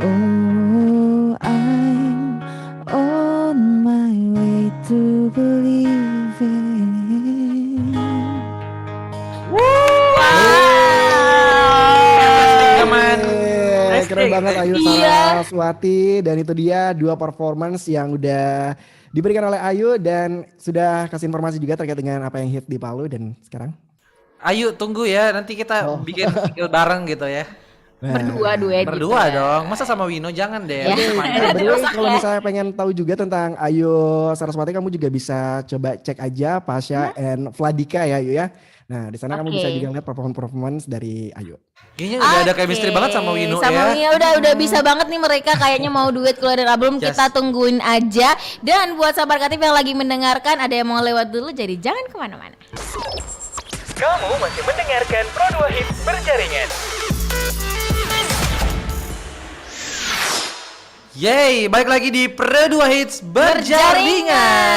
Oh, I'm on my way to believing. Keren banget Ayu Saraswati. Dan itu dia dua performance yang udah diberikan oleh Ayu dan sudah kasih informasi juga terkait dengan apa yang hit di Palu. Dan sekarang Ayu tunggu ya, nanti kita bikin single bareng gitu ya. Berdua dong, masa sama Wino jangan deh. Kalau misalnya pengen tahu juga tentang Ayu Saraswati, kamu juga bisa coba cek aja Pasha and Vladika ya Ayu ya. Nah, di sana kamu bisa juga lihat performance dari Ayu. Kayaknya udah ada chemistry banget sama Wino ya. Udah bisa banget nih mereka kayaknya mau duet keluar dari album. Kita tungguin aja. Dan buat sahabat kreatif yang lagi mendengarkan, ada yang mau lewat dulu, jadi jangan kemana-mana. Kamu masih mendengarkan Pro 2 Hits Berjaringan. Yeay, balik lagi di Pro 2 Hits Berjaringan.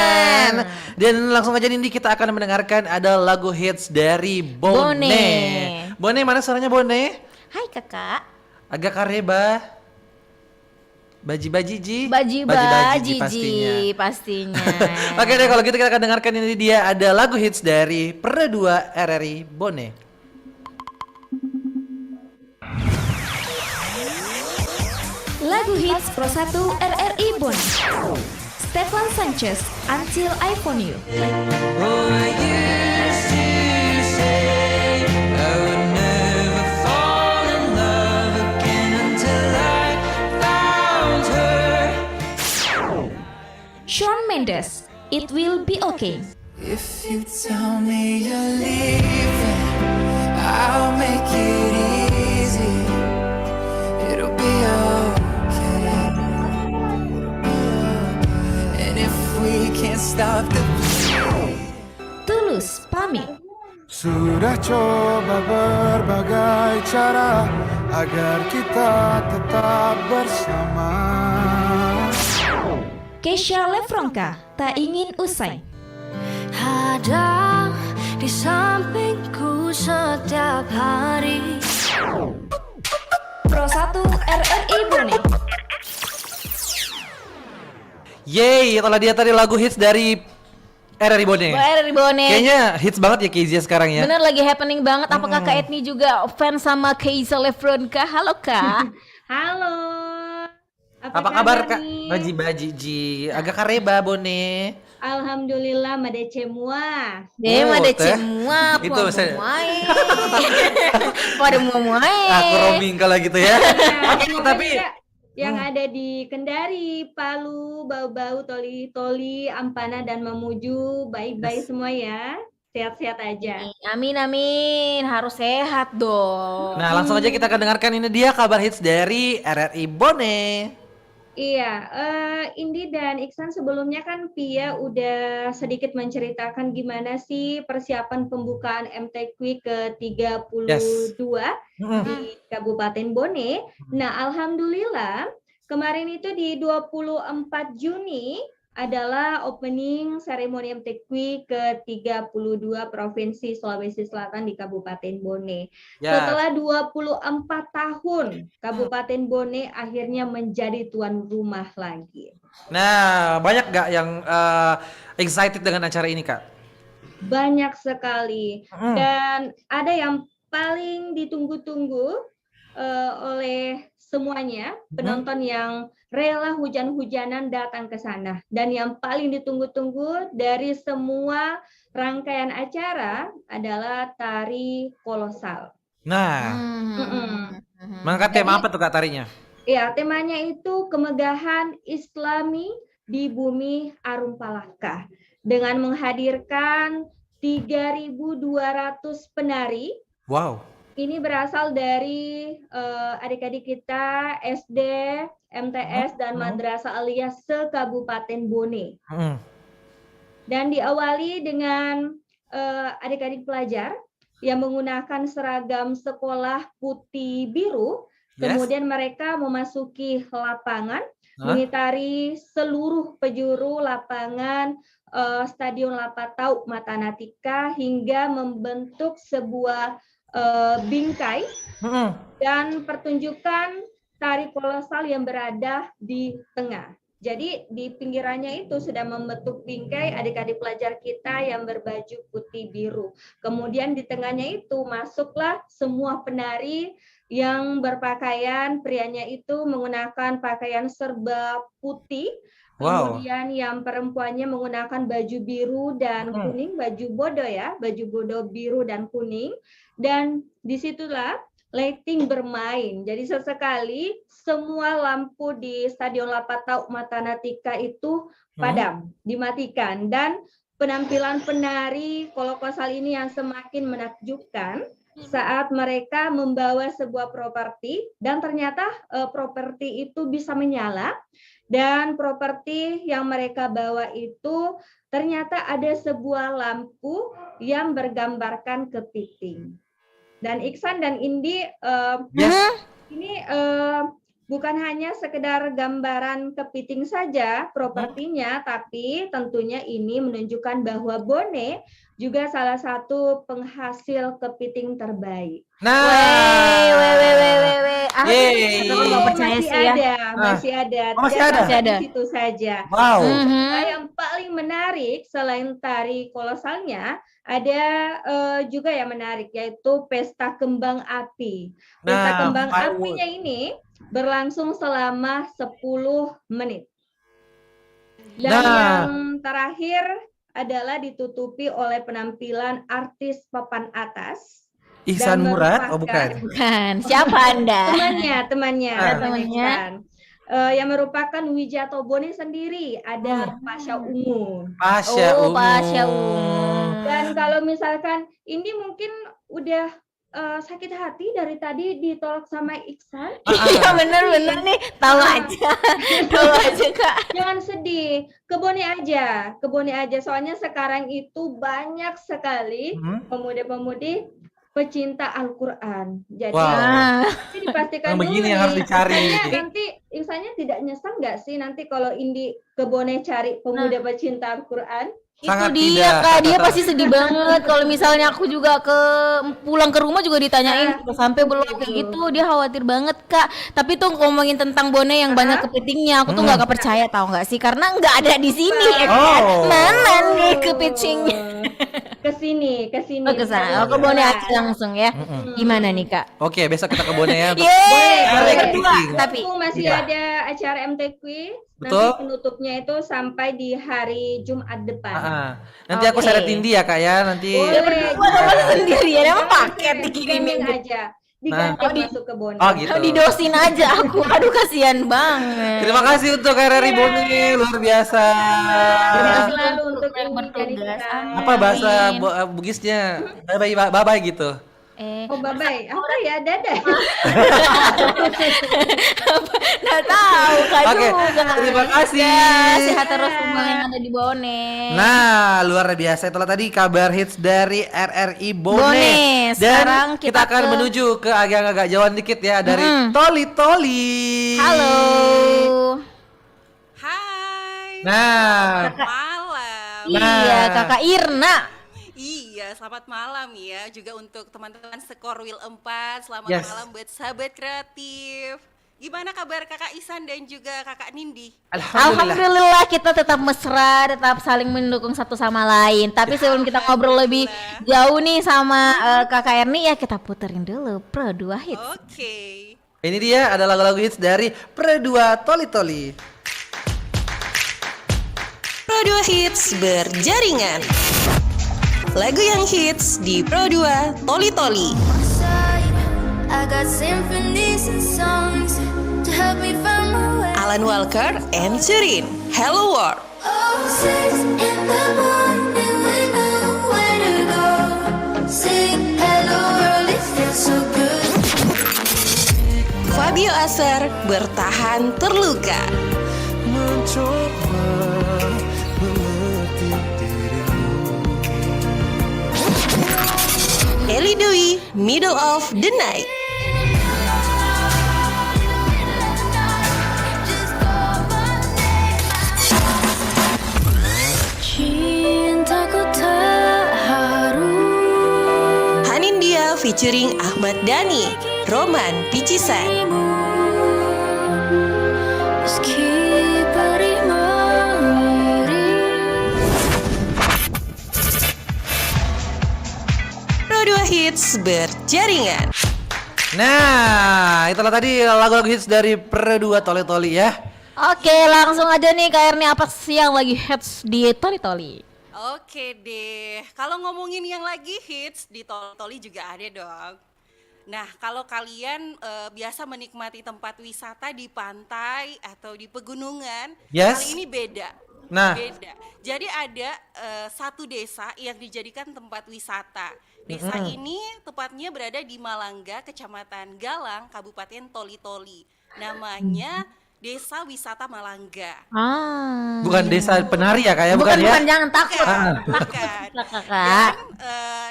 Dan langsung aja Nindi, kita akan mendengarkan ada lagu hits dari Bone. Bone, mana suaranya Bone? Hai kakak. Agak kareba. Baji-bajiji pastinya. Oke deh, kalau gitu kita akan dengarkan ini dia ada lagu hits dari Pro 2 RRI Bone. Lagu hits Pro 1 RRI Bone. Stefan Sanchez, Until I Found You. Shawn Mendes, It Will Be Okay. If you tell me you're leaving, I'll make it easy. It'll be okay. And if we can't stop the Tulus, Pamit. Sudah coba berbagai cara agar kita tetap bersama. Keisha Lefronka, Tak Ingin Usai. Ada di sampingku setiap hari. Pro 1 RRI Bone. Yeay, itulah dia tadi lagu hits dari RRI Bone. RRI Bone. Kayaknya hits banget ya Kezia sekarang ya. Bener, lagi happening banget. Apakah Kak Etni juga fans sama Keisha Lefronka? Halo Kak. Halo. Apa kabar Kak? Baji-baji, agak kareba Bone. Alhamdulillah made semua. Made semua. Itu saya. Pada muai. Aku roaming kalau gitu ya. Oke, tapi yang ada di Kendari, Palu, Bau-Bau, Toli-Toli, Ampana dan Mamuju, baik-baik semua ya. Sehat-sehat aja. Amin amin, harus sehat dong. Nah, langsung aja kita akan dengarkan ini dia kabar hits dari RRI Bone. Iya, Indi dan Iksan sebelumnya kan Pia udah sedikit menceritakan gimana sih persiapan pembukaan MTQ ke-32 di Kabupaten Bone. Nah, alhamdulillah kemarin itu di 24 Juni adalah opening seremoni MTQ ke-32 Provinsi Sulawesi Selatan di Kabupaten Bone. Setelah 24 tahun, Kabupaten Bone akhirnya menjadi tuan rumah lagi. Nah, banyak gak yang excited dengan acara ini, Kak? Banyak sekali. Dan ada yang paling ditunggu-tunggu oleh semuanya, penonton yang rela hujan-hujanan datang ke sana. Dan yang paling ditunggu-tunggu dari semua rangkaian acara adalah tari kolosal. Nah, mengangkat tema apa tuh Kak tarinya? Ya, temanya itu kemegahan Islami di bumi Arum Palaka. Dengan menghadirkan 3.200 penari. Wow. Ini berasal dari adik-adik kita SD, MTS, dan Madrasah Aliyah se-Kabupaten Bone. Dan diawali dengan adik-adik pelajar yang menggunakan seragam sekolah putih biru. Kemudian mereka memasuki lapangan, mengitari seluruh penjuru lapangan Stadion Lapatau Matanatika hingga membentuk sebuah bingkai dan pertunjukan tari kolosal yang berada di tengah. Jadi di pinggirannya itu sudah membentuk bingkai adik-adik pelajar kita yang berbaju putih biru. Kemudian di tengahnya itu masuklah semua penari yang berpakaian, prianya itu menggunakan pakaian serba putih. Kemudian yang perempuannya menggunakan baju biru dan kuning, baju bodo ya, baju bodo biru dan kuning. Dan disitulah lighting bermain. Jadi sesekali semua lampu di Stadion Lapatau Matanatika itu padam, dimatikan. Dan penampilan penari kolokosal ini yang semakin menakjubkan saat mereka membawa sebuah properti dan ternyata properti itu bisa menyala dan properti yang mereka bawa itu ternyata ada sebuah lampu yang bergambarkan kepiting. Dan Iksan dan Indi ini bukan hanya sekedar gambaran kepiting saja propertinya, tapi tentunya ini menunjukkan bahwa Bone juga salah satu penghasil kepiting terbaik. Nah, masih ada. Di situ saja. Wow. Yang paling menarik selain tari kolosalnya ada juga yang menarik yaitu pesta kembang api. Pesta kembang apinya ini berlangsung selama 10 menit. Dan yang terakhir adalah ditutupi oleh penampilan artis papan atas. Ihsan Murad? Oh bukan. Bukan. Siapa Anda? Temannya. Yang merupakan Wijato Bone sendiri. Ada Pasha Ungu. Pasha Ungu. Dan kalau misalkan ini mungkin udah sakit hati dari tadi ditolak sama Iksan. Iya bener nih, tahu aja Kak. Jangan sedih, ke Bone aja. Soalnya sekarang itu banyak sekali pemuda-pemudi pecinta Al-Quran. Jadi dipastikan yang dulu begini yang harus dicari. Nanti Iksannya tidak nyesal nggak sih nanti kalau Indi ke Bone cari pemuda pecinta Al-Quran? Sangat itu dia Kak, dia pasti sedih banget kalau misalnya aku juga pulang ke rumah juga ditanyain udah sampai belum kayak gitu, dia khawatir banget Kak. Tapi tuh ngomongin tentang Bone yang banyak kepitingnya, aku tuh nggak percaya tahu nggak sih, karena nggak ada di sini. Mana nih kepitingnya? Kesini. Ke sana. Ke Bone aja langsung ya. Gimana nih Kak? Oke, besok kita ke Bone ya. Tapi masih ada acara MT Quiz. Nanti penutupnya itu sampai di hari Jumat depan. Nanti aku seret Indi ya Kak ya. Nanti sendiri ya, emang paket dikirimin aja. Diganti masuk ke Bone. Oh gitu. Didosin aja aku. Aduh kasihan banget. Terima kasih untuk RRI Bone, luar biasa. Terima kasih selalu untuk bertugas. Apa bahasa Bugisnya? Bye-bye gitu. Oh bye-bye, apa ya, dadah. Nggak tahu Kak juga. Terima kasih. Sehat terus semua yang ada di Bone. Nah, luar biasa. Itulah tadi kabar hits dari RRI Bone. Sekarang Dan kita akan menuju ke agak-agak jauhan dikit ya dari Toli. Halo. Hai. Nah, malam. Iya, Kakak Irna. Iya, selamat malam ya juga untuk teman-teman Skor Wheel 4. Selamat malam buat sahabat kreatif. Gimana kabar Kakak Ihsan dan juga Kakak Nindi? Alhamdulillah kita tetap mesra, tetap saling mendukung satu sama lain. Tapi sebelum kita ngobrol lebih jauh nih sama Kakak Erni ya, kita puterin dulu Pro 2 Hits. Oke. Ini dia ada lagu-lagu hits dari Pro 2 Toli. Pro 2 Hits berjaringan. Lagu yang hits di Pro 2 Toli. I got symphonies and songs to help me find my way. Alan Walker and Shirin, Hello World. Oh, 6 in the morning, we know where to go. Sing hello world, it feels so good. Fabio Asar, Bertahan Terluka. Mencoba mengerti dirimu. Eli Dwi, Middle of the Night. Cintaku tak harus Hanindia featuring Ahmad Dhani, Roman Picisan. meski perih mengiring. Pro 2 Hits berjaringan. Nah, itulah tadi lagu-lagu hits dari Pro 2 Toli ya. Oke, langsung aja nih Kak Erni, apa sih yang lagi hits di Toli? Oke deh, kalau ngomongin yang lagi hits di Toli juga ada dong. Nah, kalau kalian biasa menikmati tempat wisata di pantai atau di pegunungan, kali ini beda. Nah. Beda. Jadi ada satu desa yang dijadikan tempat wisata. Desa ini tepatnya berada di Malangga, Kecamatan Galang, Kabupaten Toli-Toli. Namanya Desa Wisata Malangga. Bukan desa penari ya kayak bukan ya? Bukan, jangan takut. Bukan. Dan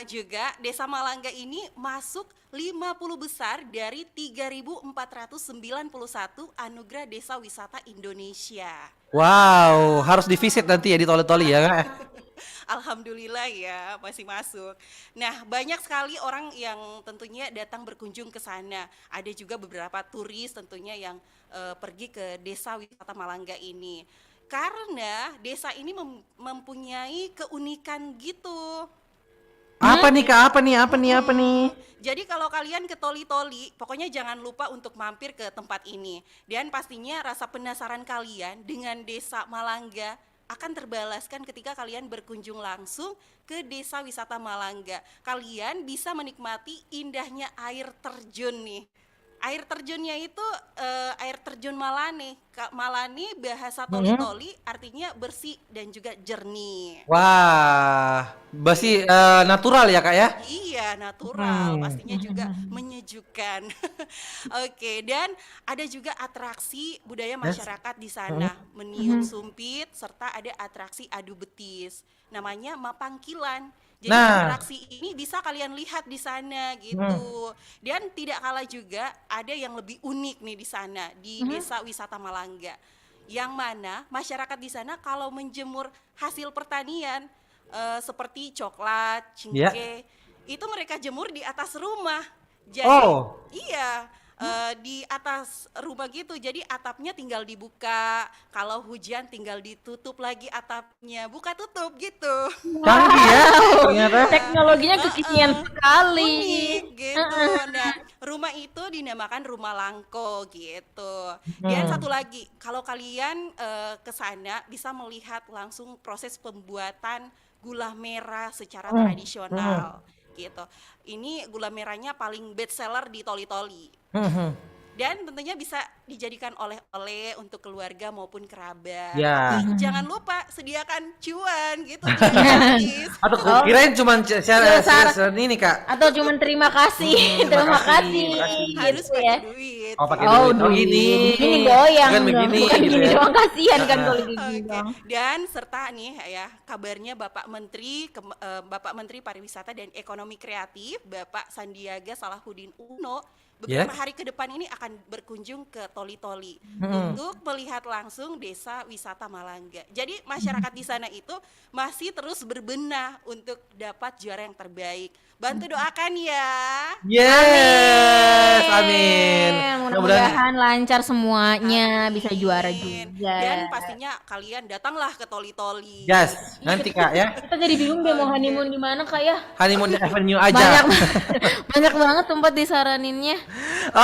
juga Desa Malangga ini masuk 50 besar dari 3.491 anugerah Desa Wisata Indonesia. Wow, harus divisit nanti ya di Toli-Toli ya Kak. Alhamdulillah ya masih masuk. Nah, banyak sekali orang yang tentunya datang berkunjung ke sana. Ada juga beberapa turis tentunya yang pergi ke Desa Wisata Malangga ini. Karena desa ini mempunyai keunikan gitu. Apa nih Kak? Apa nih? Jadi kalau kalian ke Toli-Toli, pokoknya jangan lupa untuk mampir ke tempat ini. Dan pastinya rasa penasaran kalian dengan Desa Malangga akan terbalaskan ketika kalian berkunjung langsung ke Desa Wisata Malangga. Kalian bisa menikmati indahnya air terjun nih. Air terjunnya itu air terjun Malane. Malane bahasa Toli-Toli artinya bersih dan juga jernih. Wah, bersih natural ya Kak ya? Iya, natural. Pastinya juga menyejukkan. Oke, dan ada juga atraksi budaya masyarakat di sana, meniup sumpit serta ada atraksi adu betis. Namanya Mapangkilan. Jadi atraksi ini bisa kalian lihat di sana gitu. Dan tidak kalah juga ada yang lebih unik nih di sana di Desa Wisata Malangga. Yang mana masyarakat di sana kalau menjemur hasil pertanian seperti coklat, cingke, itu mereka jemur di atas rumah. Jadi iya, di atas rumah gitu. Jadi atapnya tinggal dibuka. Kalau hujan tinggal ditutup lagi atapnya. Buka tutup gitu. Canggih ya. Ternyata teknologinya kekinian sekali. Unik gitu. Nah, rumah itu dinamakan Rumah Langko gitu. Dan satu lagi, kalau kalian ke sana bisa melihat langsung proses pembuatan gula merah secara tradisional. Gitu. Ini gula merahnya paling best seller di Toli-Toli. Dan tentunya bisa dijadikan oleh-oleh untuk keluarga maupun kerabat. Ya. Tapi jangan lupa sediakan cuan gitu. Atau kirain cuma share ini Kak. Atau cuma terima kasih. Terima kasih. Harus Gitu pakai duit. Oh pakai duit. Oh gini. Ini goyang. Bukan begini. Bukan gitu gini ya. doang, kasihan kan kalau gini. Dan serta nih ya kabarnya Bapak Menteri Pariwisata dan Ekonomi Kreatif Bapak Sandiaga Salahuddin Uno beberapa hari ke depan ini akan berkunjung ke Toli-Toli untuk melihat langsung Desa Wisata Malangga. Jadi masyarakat di sana itu masih terus berbenah untuk dapat juara yang terbaik. Bantu doakan ya. Yes, amin. Mudah-mudahan lancar semuanya, bisa juara juga. Dan pastinya kalian datanglah ke Toli-Toli. Yes, nanti Kak ya. Kita jadi bingung deh mau honeymoon di mana Kak ya. Honeymoon di Avenue aja. Banyak banget tempat disaraninnya.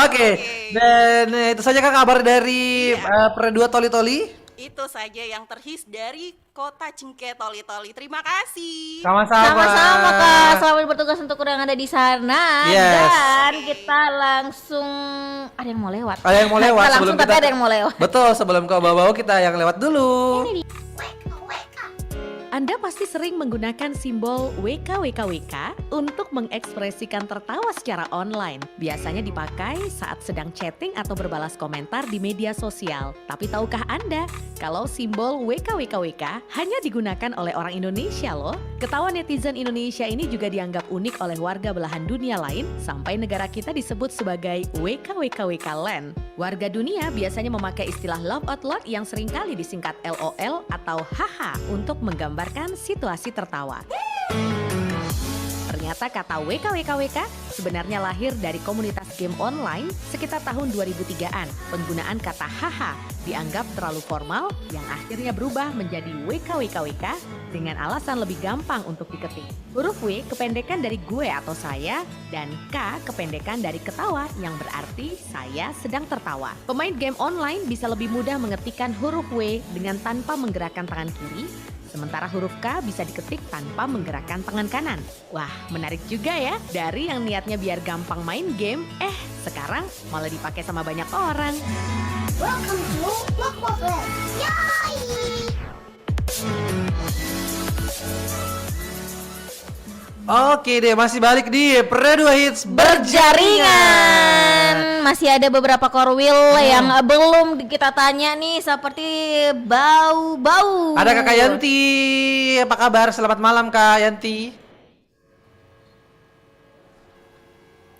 Oke. Dan itu saja Kak kabar dari Perdua Toli-Toli. Itu saja yang terhis dari Kota Cingke Toli-Toli. Terima kasih. Sama-sama Kak. Selamat bertugas untuk yang ada di sana. Yes. Dan kita langsung ada yang mau lewat. Ada yang mau lewat Kita sebelum langsung, kita. tapi ada yang mau lewat. Betul, sebelum kau bawa kita yang lewat dulu. Anda pasti sering menggunakan simbol WKWKWK untuk mengekspresikan tertawa secara online. Biasanya dipakai saat sedang chatting atau berbalas komentar di media sosial. Tapi tahukah Anda kalau simbol WKWKWK hanya digunakan oleh orang Indonesia loh? Ketawa netizen Indonesia ini juga dianggap unik oleh warga belahan dunia lain sampai negara kita disebut sebagai WKWKWK Land. Warga dunia biasanya memakai istilah love out loud yang seringkali disingkat LOL atau haha untuk menggambarkan situasi tertawa. Ternyata kata WKWKWK sebenarnya lahir dari komunitas game online sekitar tahun 2003-an. Penggunaan kata haha dianggap terlalu formal yang akhirnya berubah menjadi WKWKWK dengan alasan lebih gampang untuk diketik. Huruf W kependekan dari gue atau saya dan K kependekan dari ketawa yang berarti saya sedang tertawa. Pemain game online bisa lebih mudah mengetikkan huruf W dengan tanpa menggerakkan tangan kiri. Sementara huruf K bisa diketik tanpa menggerakkan tangan kanan. Wah, menarik juga ya. Dari yang niatnya biar gampang main game, sekarang malah dipakai sama banyak orang. Welcome to Block Waffle. Yay! Oke deh, masih balik di Pro 2 Hits Berjaringan. Masih ada beberapa korwil yang belum kita tanya nih, seperti bau-bau. Ada Kakak Yanti. Apa kabar? Selamat malam Kak Yanti.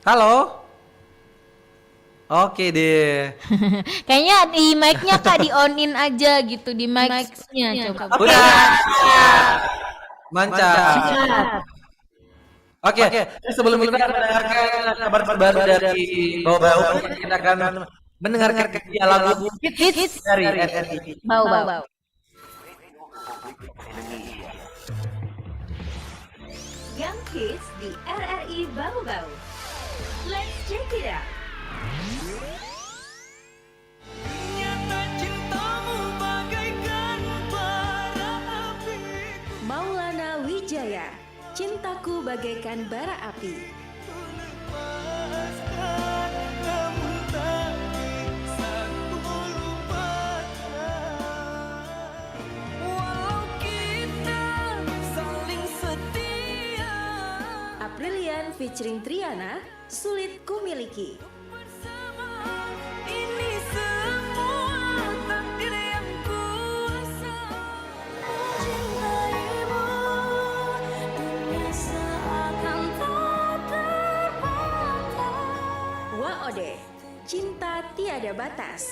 Halo. Oke deh. Kayaknya di mic-nya Kak di on-in aja gitu, di mic-nya coba. Udah. Mantap. Oke, sebelum kita mendengarkan kabar terbaru dari Bau-Bau, kita akan mendengarkan lagu hits dari RRI. Bau-bau. Young Kids di RRI Bau-Bau. Let's check it out. Maulana Wijaya, Cintaku Bagaikan Bara Api. Aprilian featuring Triana, Sulit Ku Miliki. Ini semua takdir yang kuasa. Mencintaimu, dunia seakan tak terbatas. Waode, Cinta Tiada Batas.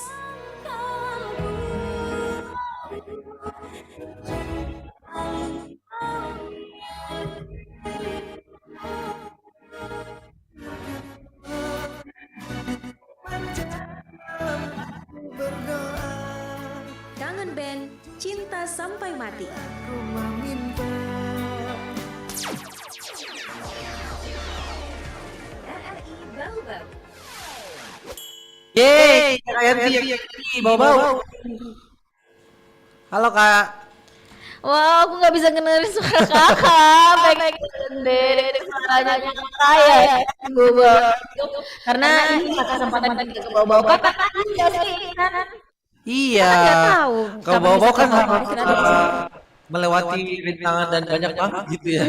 Kangen Band, Cinta Sampai Mati. RRI Bau-Bau. Yeay, Kak Yanti, Bau-Bau. Halo Kak. Wah, aku nggak bisa ngedengerin suara kakak. Pengen dengerin suaranya kakak ya. Karena ini kesempatan kita ke bau-bau. Kakak iya sih kan? Iya. Tahu. Kalau Bau-Bau kan melewati rintangan dan banyak banget gitu ya.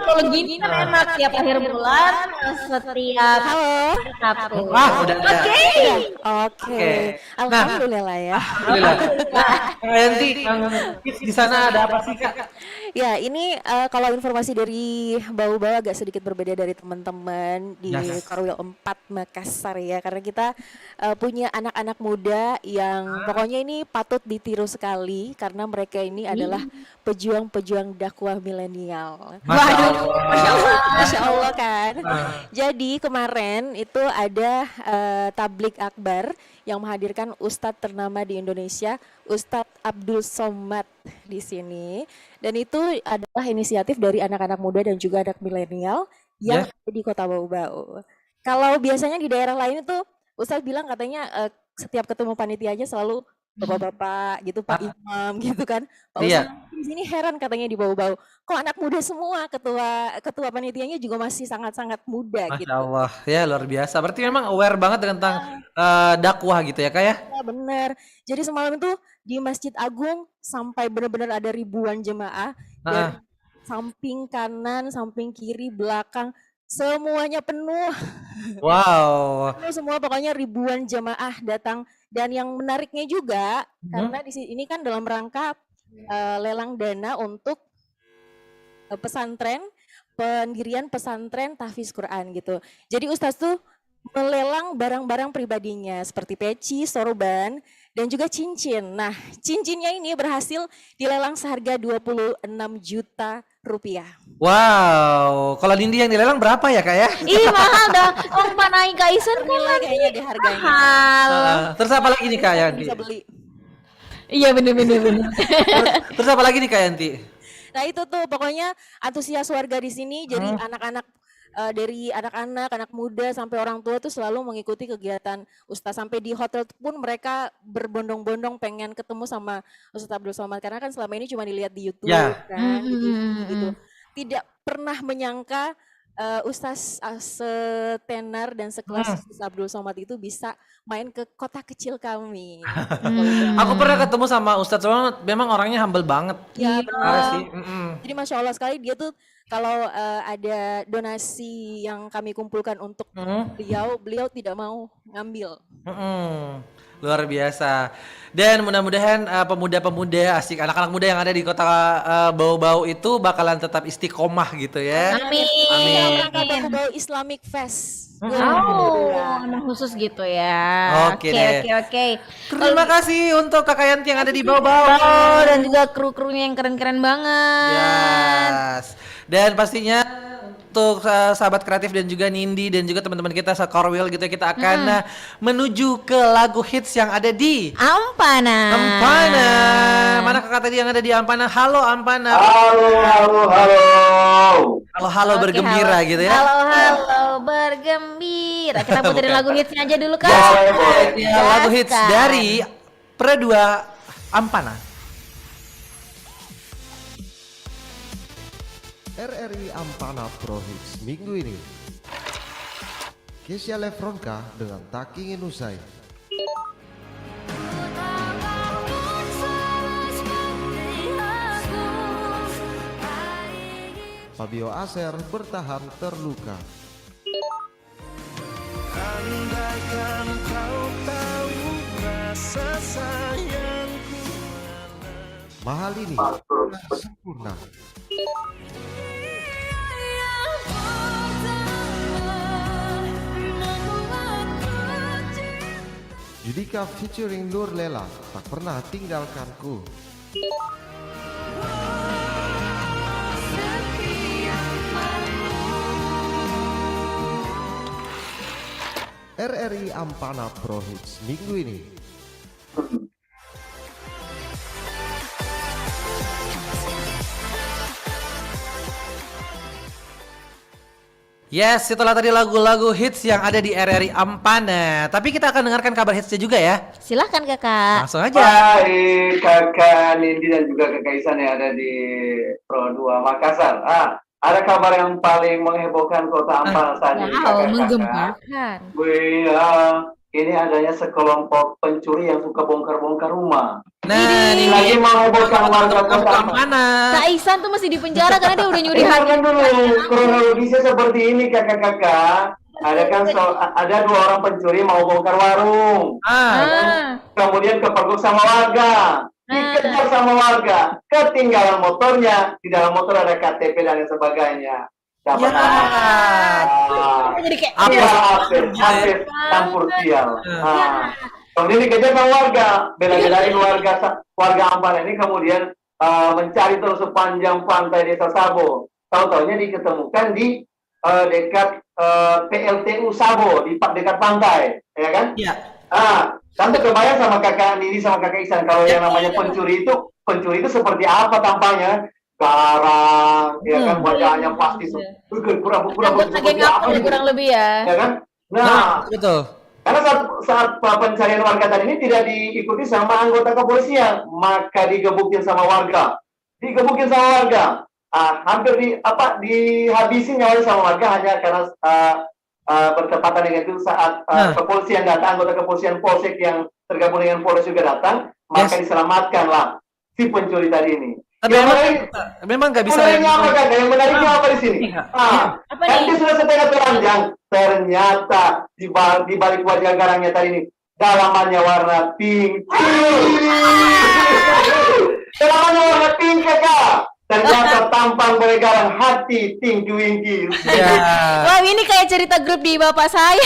Kalau gini kan enak tiap akhir bulan, setiap Sabtu. Udah ada. Oke. Alhamdulillah ya. Alhamdulillah. Kak Yanti, di sana ada apa sih Kak? Ya, ini kalau informasi dari Bau-Bau agak sedikit berbeda dari teman-teman di Korwil 4 Makassar ya, karena kita punya anak-anak muda yang pokoknya ini patut ditiru sekali karena mereka ini adalah pejuang-pejuang dakwah milenial. Masya Allah kan. Jadi kemarin itu ada tablik akbar yang menghadirkan Ustadz ternama di Indonesia, Ustadz Abdul Somad di sini. Dan itu adalah inisiatif dari anak-anak muda dan juga anak milenial yang ada di Kota Bau-Bau. Kalau biasanya di daerah lain itu Ustadz bilang katanya setiap ketemu panitianya selalu bapak-bapak gitu, Pak Imam gitu kan. Pak Ustadz di sini heran katanya di Bau-Bau. Kok anak muda semua, ketua panitianya juga masih sangat-sangat muda gitu. Masya Allah, ya luar biasa. Berarti memang aware banget tentang dakwah gitu ya Kak ya? Ya benar. Jadi semalam itu di Masjid Agung sampai benar-benar ada ribuan jemaah dari samping kanan, samping kiri, belakang, semuanya penuh. Wow. Penuh semua, pokoknya ribuan jemaah datang. Dan yang menariknya juga karena di sini kan dalam rangka lelang dana untuk pesantren, pendirian pesantren tahfiz Quran gitu. Jadi Ustadz tuh melelang barang-barang pribadinya seperti peci, sorban, dan juga cincin. Nah, cincinnya ini berhasil dilelang seharga 26 juta rupiah. Wow, kalau Nindi yang dilelang berapa ya Kak ya? Ih mahal dong, kalau panai Kaisar nilai kayaknya di harganya. Mahal. Terus apa lagi nih Kak Yanti? Bisa beli. Iya bener. Terus apa lagi nih Kak Yanti? Nah itu tuh pokoknya antusias warga di sini, jadi anak-anak dari anak-anak, anak muda sampai orang tua tuh selalu mengikuti kegiatan Ustadz. Sampai di hotel pun mereka berbondong-bondong pengen ketemu sama Ustadz Abdul Somad karena kan selama ini cuma dilihat di YouTube kan, gitu. Tidak pernah menyangka Ustadz setenar dan sekelas Ustadz Abdul Somad itu bisa main ke kota kecil kami. Aku pernah ketemu sama Ustadz Somad, memang orangnya humble banget. Ya benar. Sih. Jadi Masya Allah sekali, dia tuh kalau ada donasi yang kami kumpulkan untuk beliau tidak mau ngambil. Luar biasa. Dan mudah-mudahan pemuda-pemuda asik, anak-anak muda yang ada di kota Bau-Bau itu bakalan tetap istiqomah gitu ya. Amin. Rangka Bau-Bau Islamic Fest. Emang khusus gitu ya. Oke deh. Oke. Terima kasih untuk Kakak Yanti yang ada di Bau-Bau dan juga kru-krunya yang keren-keren banget. Yes. Dan pastinya untuk sahabat kreatif dan juga Nindi dan juga teman-teman kita Korwil gitu kita akan menuju ke lagu hits yang ada di Ampana. Mana kakak tadi yang ada di Ampana? Halo Ampana. Halo bergembira gitu ya. Halo bergembira. Kita puterin lagu hitsnya aja dulu kan. Lagu hits dari Pre2 Ampana. RRI Ampana Pro Hits minggu ini. Kesha Lefronka dengan Tak Ingin Usai. Fabio Aser Bertahan Terluka. Andaikan kau tahu rasa sayangku. Mahalini Sempurna. Judika featuring Nur Lela, Tak Pernah Tinggalkanku. RRI Ampana Pro Hits minggu ini. Yes, itulah tadi lagu-lagu hits yang ada di RRI Ampana. Tapi kita akan dengarkan kabar hitsnya juga ya. Silahkan kakak. Langsung aja. Baik, kakak Nindi dan juga kakak Isan yang ada di Pro 2 Makassar. Ada kabar yang paling menghebohkan kota Ampana saat ini. Menggemparkan. Ini adanya sekelompok pencuri yang suka bongkar-bongkar rumah. Nah, ini lagi menghebohkan warga kota Ampana. Kak Isan tuh masih di penjara karena dia udah nyuri harta. Dengarkan dulu, kronologisnya seperti ini kakak-kakak. Ada 2 orang pencuri mau bongkar warung. Kemudian kepergok sama warga. Dikejar sama warga. Ketinggalan motornya. Di dalam motor ada KTP dan lain sebagainya. Dapat hampir campur sial. Kemudian dikejar sama warga. Bela-belain warga Ampana ini kemudian mencari terus sepanjang pantai Desa Sabo. Tahu-taunya diketemukan di dekat PLTU Sabo di dekat pantai, ya kan? Iya. Tante kebayang sama kakak Nini sama kakak Isan kalau yang namanya pencuri itu seperti apa tampaknya? Garang, ya kan, wajahnya pasti kurang lebih ya. Ya kan? Nah, betul. Karena saat pencarian warga tadi ini tidak diikuti sama anggota kepolisian, maka digebukin sama warga. Hampir dihabisin nyawanya sama warga hanya karena bertepatan dengan itu saat kepolisian datang, anggota kepolisian Polsek yang tergabung dengan Polres juga datang, maka diselamatkanlah si pencuri tadi ini. Memang nggak bisa. Yang menariknya apa di sini? Kan dia sudah setengah telanjang. Ternyata di balik wajah garangnya tadi ini dalamannya warna pink. Dalamannya warna pink kakak. Ternyata tampang bergarang hati Tinky Winky. Wah, ini kayak cerita grup di bapak saya.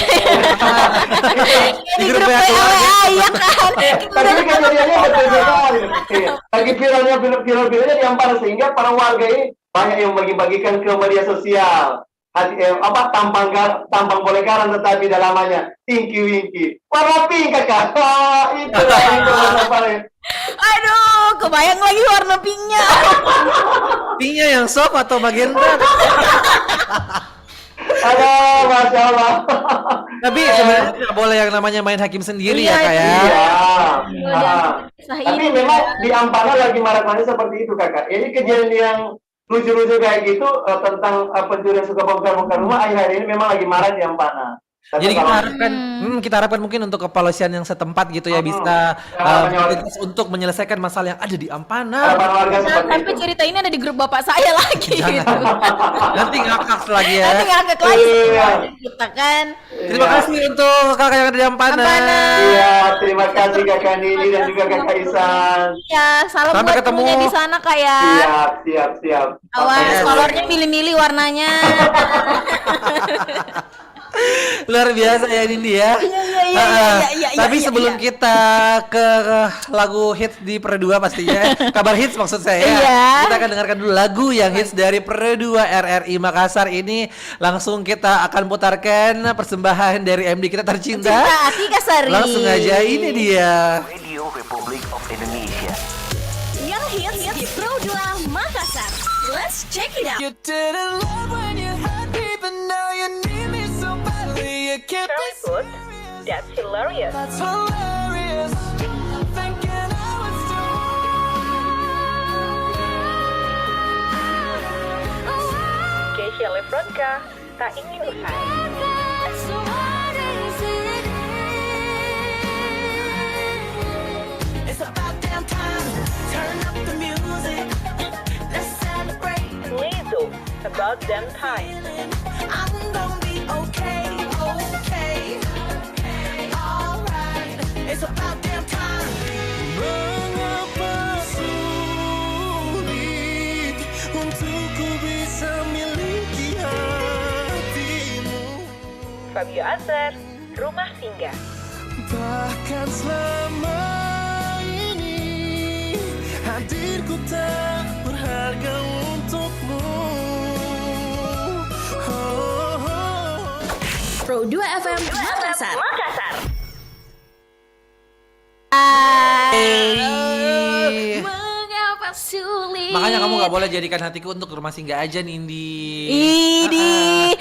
Di grup WA ya kan. Tapi kejadiannya betul-betul. Lagi viral-viralnya di Ampana sehingga para warga ini banyak yang bagi-bagikan ke media sosial. Tampang bolegaran tetapi dalamannya Tinky Winky. Warna pink kakak. Itulah yang paling. Aduh, kebayang lagi warna pinknya. Pinknya yang soft atau bagian berat? Aduh, Masya Allah. Tapi sebenarnya tidak boleh yang namanya main hakim sendiri ya kak ya. Iya. Tapi memang di Ampana lagi marak-maraknya seperti itu kakak. Ini kejadian yang lucu-lucu kayak gitu tentang pencuri yang suka bongkar-bongkar rumah akhir-akhir ini memang lagi marak di Ampana. Jadi kita harapkan mungkin untuk kepolisian yang setempat gitu ya bisa untuk menyelesaikan masalah yang ada di Ampana. Sampai cerita ini ada di grup bapak saya lagi gitu. Nanti ngakak lagi ya. Nanti ngakak lagi kita kan. Terima kasih untuk kakak yang ada di Ampana. Iya, terima kasih kakak Nini dan juga kakak Isan. Iya, salam Sampai buat ketemu temunya di sana kak ya. Siap. Awas kolornya milih-milih warnanya. Luar biasa ya Nindi ya. Iya. Tapi sebelum kita ke lagu hits di Pro 2 pastinya, kabar hits maksud saya. Kita akan dengarkan dulu lagu yang hits dari Pro 2 RRI Makassar ini. Langsung kita akan putarkan persembahan dari MD kita tercinta. Atika Sari. Langsung aja ini dia. Radio Republic of Indonesia. Yang hits di Pro 2 Makassar. Let's check it out. You didn't love when you had me, but now you need me so badly. You can't be serious. That's hilarious. That's hilarious. Thinking I was Keisha Lefronka, tak ingin usai. It's about damn time. Turn up the music. Let's celebrate. Lizzo, about damn time. I'm gonna be okay. Alright. It's about damn time. Mengapa sulit untukku bisa miliki hatimu? Fabio Azhar, Rumah Singgah. Bahkan selama ini hadirku tak berharga untukmu. Pro 2 FM Makassar. Mengapa sulit? Makanya kamu gak boleh jadikan hatiku untuk Rumah Singgah aja Nindi.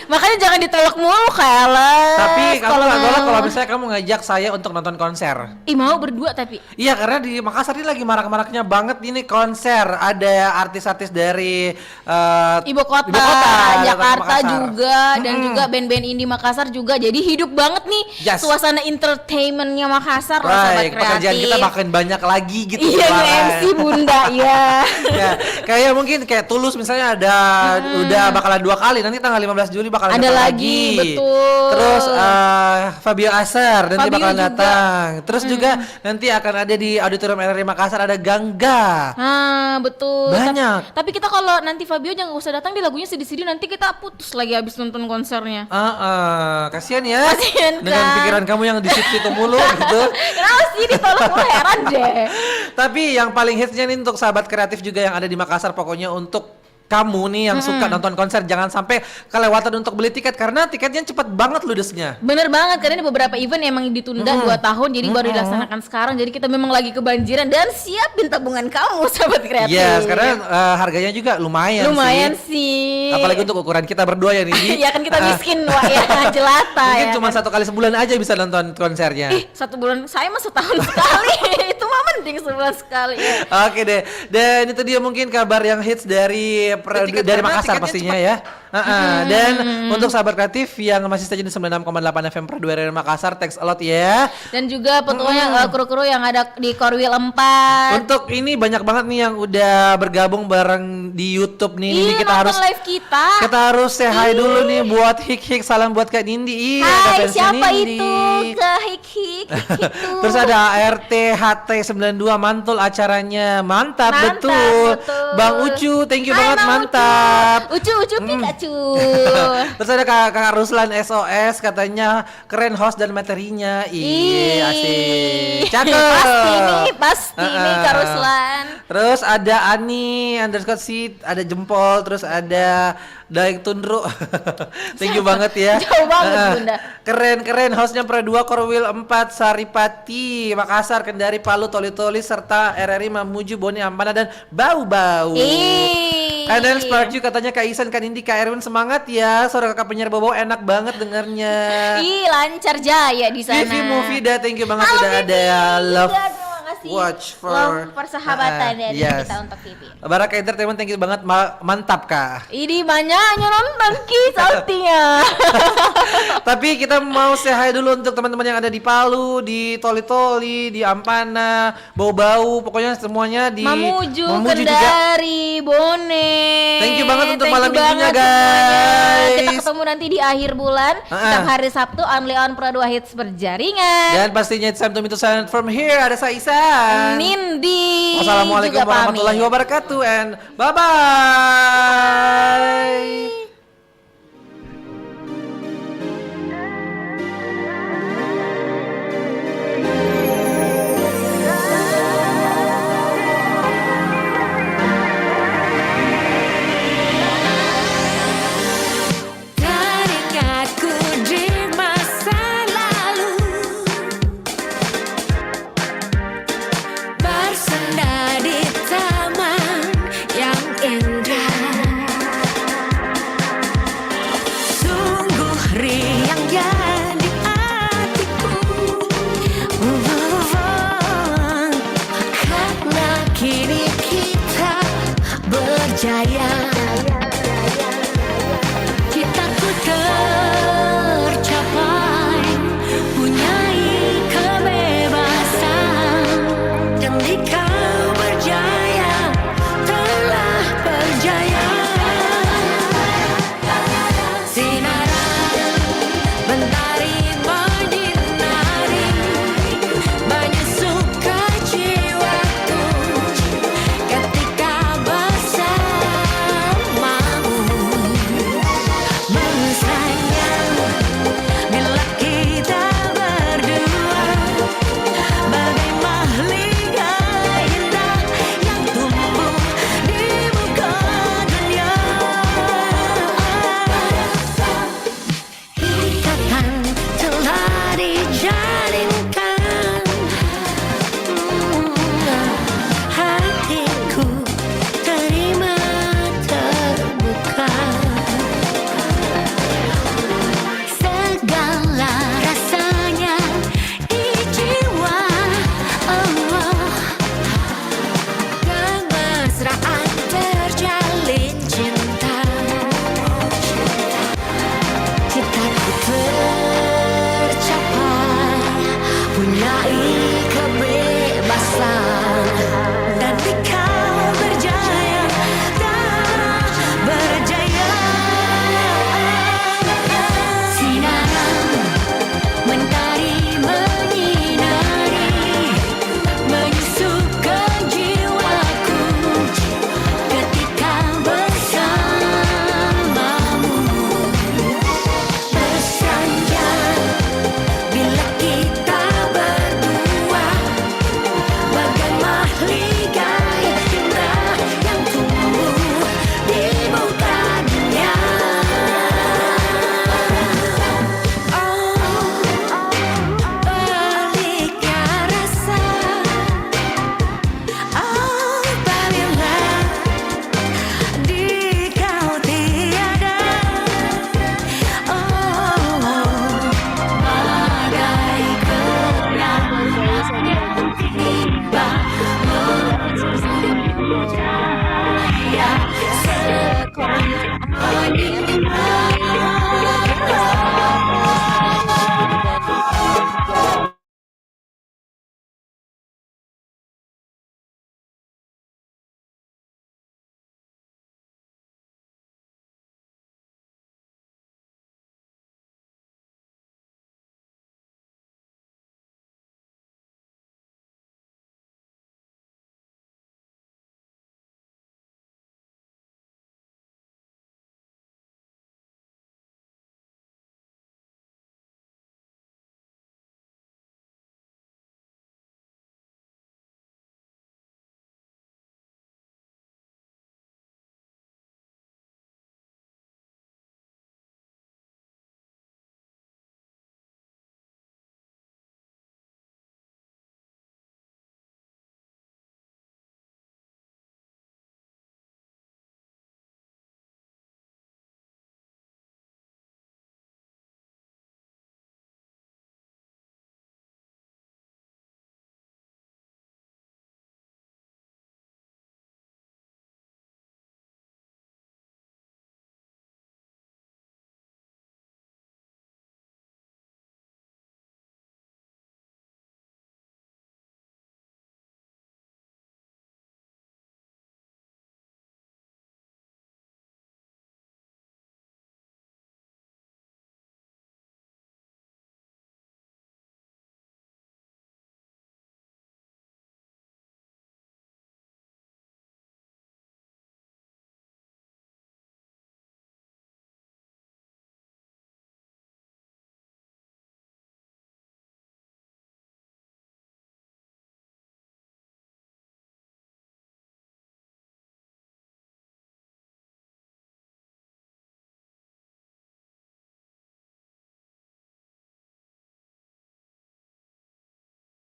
Makanya jangan ditolak mulu kalah. Tapi kamu gak tolak kalau misalnya kamu ngajak saya untuk nonton konser. Mau berdua tapi. Iya, karena di Makassar ini lagi marak-maraknya banget ini konser. Ada artis-artis dari Ibu kota Jakarta juga dan juga band-band indie Makassar juga. Jadi hidup banget nih suasana entertainmentnya Makassar loh sobat kreatif. Pekerjaan kita makin banyak lagi gitu. Iya, MC Bunda ya. Ya, kayak mungkin kayak Tulus misalnya ada udah bakalan 2 kali, nanti tanggal 15 Juli bakalan ada lagi. Betul. Terus Fabio Azhar nanti bakalan juga datang. Terus juga nanti akan ada di Auditorium RRI Makassar ada Gangga. Betul. Banyak. Tapi kita kalau nanti Fabio jangan usah datang, di lagunya sedih-sedih, nanti kita putus lagi habis nonton konsernya. Kasihan ya. Dengan pikiran kamu yang di situ mulu gitu. Kenapa sih ditolak mulu, heran deh. Tapi yang paling hitsnya nih untuk sahabat kreatif juga yang ada di Makassar, pokoknya untuk kamu nih yang suka nonton konser jangan sampai kelewatan untuk beli tiket karena tiketnya cepet banget ludesnya. Bener banget, karena beberapa event emang ditunda 2 tahun jadi baru dilaksanakan sekarang. Jadi kita memang lagi kebanjiran dan siapin tabungan kamu sahabat kreatif. Iya, sekarang harganya juga lumayan sih. Apalagi untuk ukuran kita berdua ya nih. Iya kan kita miskin wah ya jelata. Mungkin ya cuma kan? 1 kali sebulan aja bisa nonton konsernya. 1 bulan, saya mah setahun sekali. Itu mah mending sebulan sekali ya. Oke deh. Dan itu dia mungkin kabar yang hits dari Makassar pastinya ya. Dan untuk sahabat kreatif yang masih stay di 96,8 FM Pro 2 RRI Makassar, thanks a lot ya. Dan juga petuanya kru-kru yang ada di Korwil 4. Untuk ini banyak banget nih yang udah bergabung bareng di YouTube nih. Kita harus live kita. Kita harus say hi dulu nih buat Hik-Hik, salam buat Kak Nindi. Hai, siapa Nindi itu? Ke Hik-Hik itu. Terus ada ART HT92 mantul acaranya. Mantap betul. Bang Ucu, thank you banget, mantap. Ucu Pikachu. Terus ada Kakak Ruslan SOS katanya keren host dan materinya. Asik. Cakep. Pasti nih Kak Ruslan. Terus ada Ani _ seed, ada jempol, terus ada Daeng Tundru. Thank you banget ya. Jauh banget Bunda. Keren hostnya Pro 2 Korwil 4 Saripati, Makassar, Kendari, Palu, Toli-Toli, serta RRI Mamuju, Boni, Ampana, dan Bau-Bau. And then Spark You katanya Kak Isan, Kak Nindi, Kak Erwin semangat ya. Suara kakak penyiar Bobo enak banget dengernya. Lancar jaya di sana. Vivi Movie dah, thank you banget udah ada love. kasih Watch for love persahabatan dari yes. kita untuk Vivi. Baraka Entertainment, thank you banget, mantap Kak. Ini banyaknya nonton Ki saltinya. Tapi kita mau say hi dulu untuk teman-teman yang ada di Palu, di Toli-Toli, di Ampana, Bau-Bau, pokoknya semuanya di Mamuju, juga. Kendari, Bone. Thank you banget untuk malam you minggunya banget semuanya. Kita guys. ketemu nanti di akhir bulan, setiap hari Sabtu only on Pro 2 Hits berjaringan. Dan pastinya it's time to meet to silent from here. Ada saya Isan, Nindi. Wassalamualaikum juga warahmatullahi pamit. wabarakatuh and bye-bye. Teringatku di masa lalu bersenda di taman yang indah. Sungguh riang ya di hatiku karena kini kita berjaya. Citaku tercapai, punyai kebebasan, dan di kau berjaya, telah berjaya. Sinaran mentari menyinari banyak sukacitaku ketika bersamamu. Mesranya bila kita berdua bagai mahligai indah yang tumbuh di muka dunia. Ikatan telah dijalinkan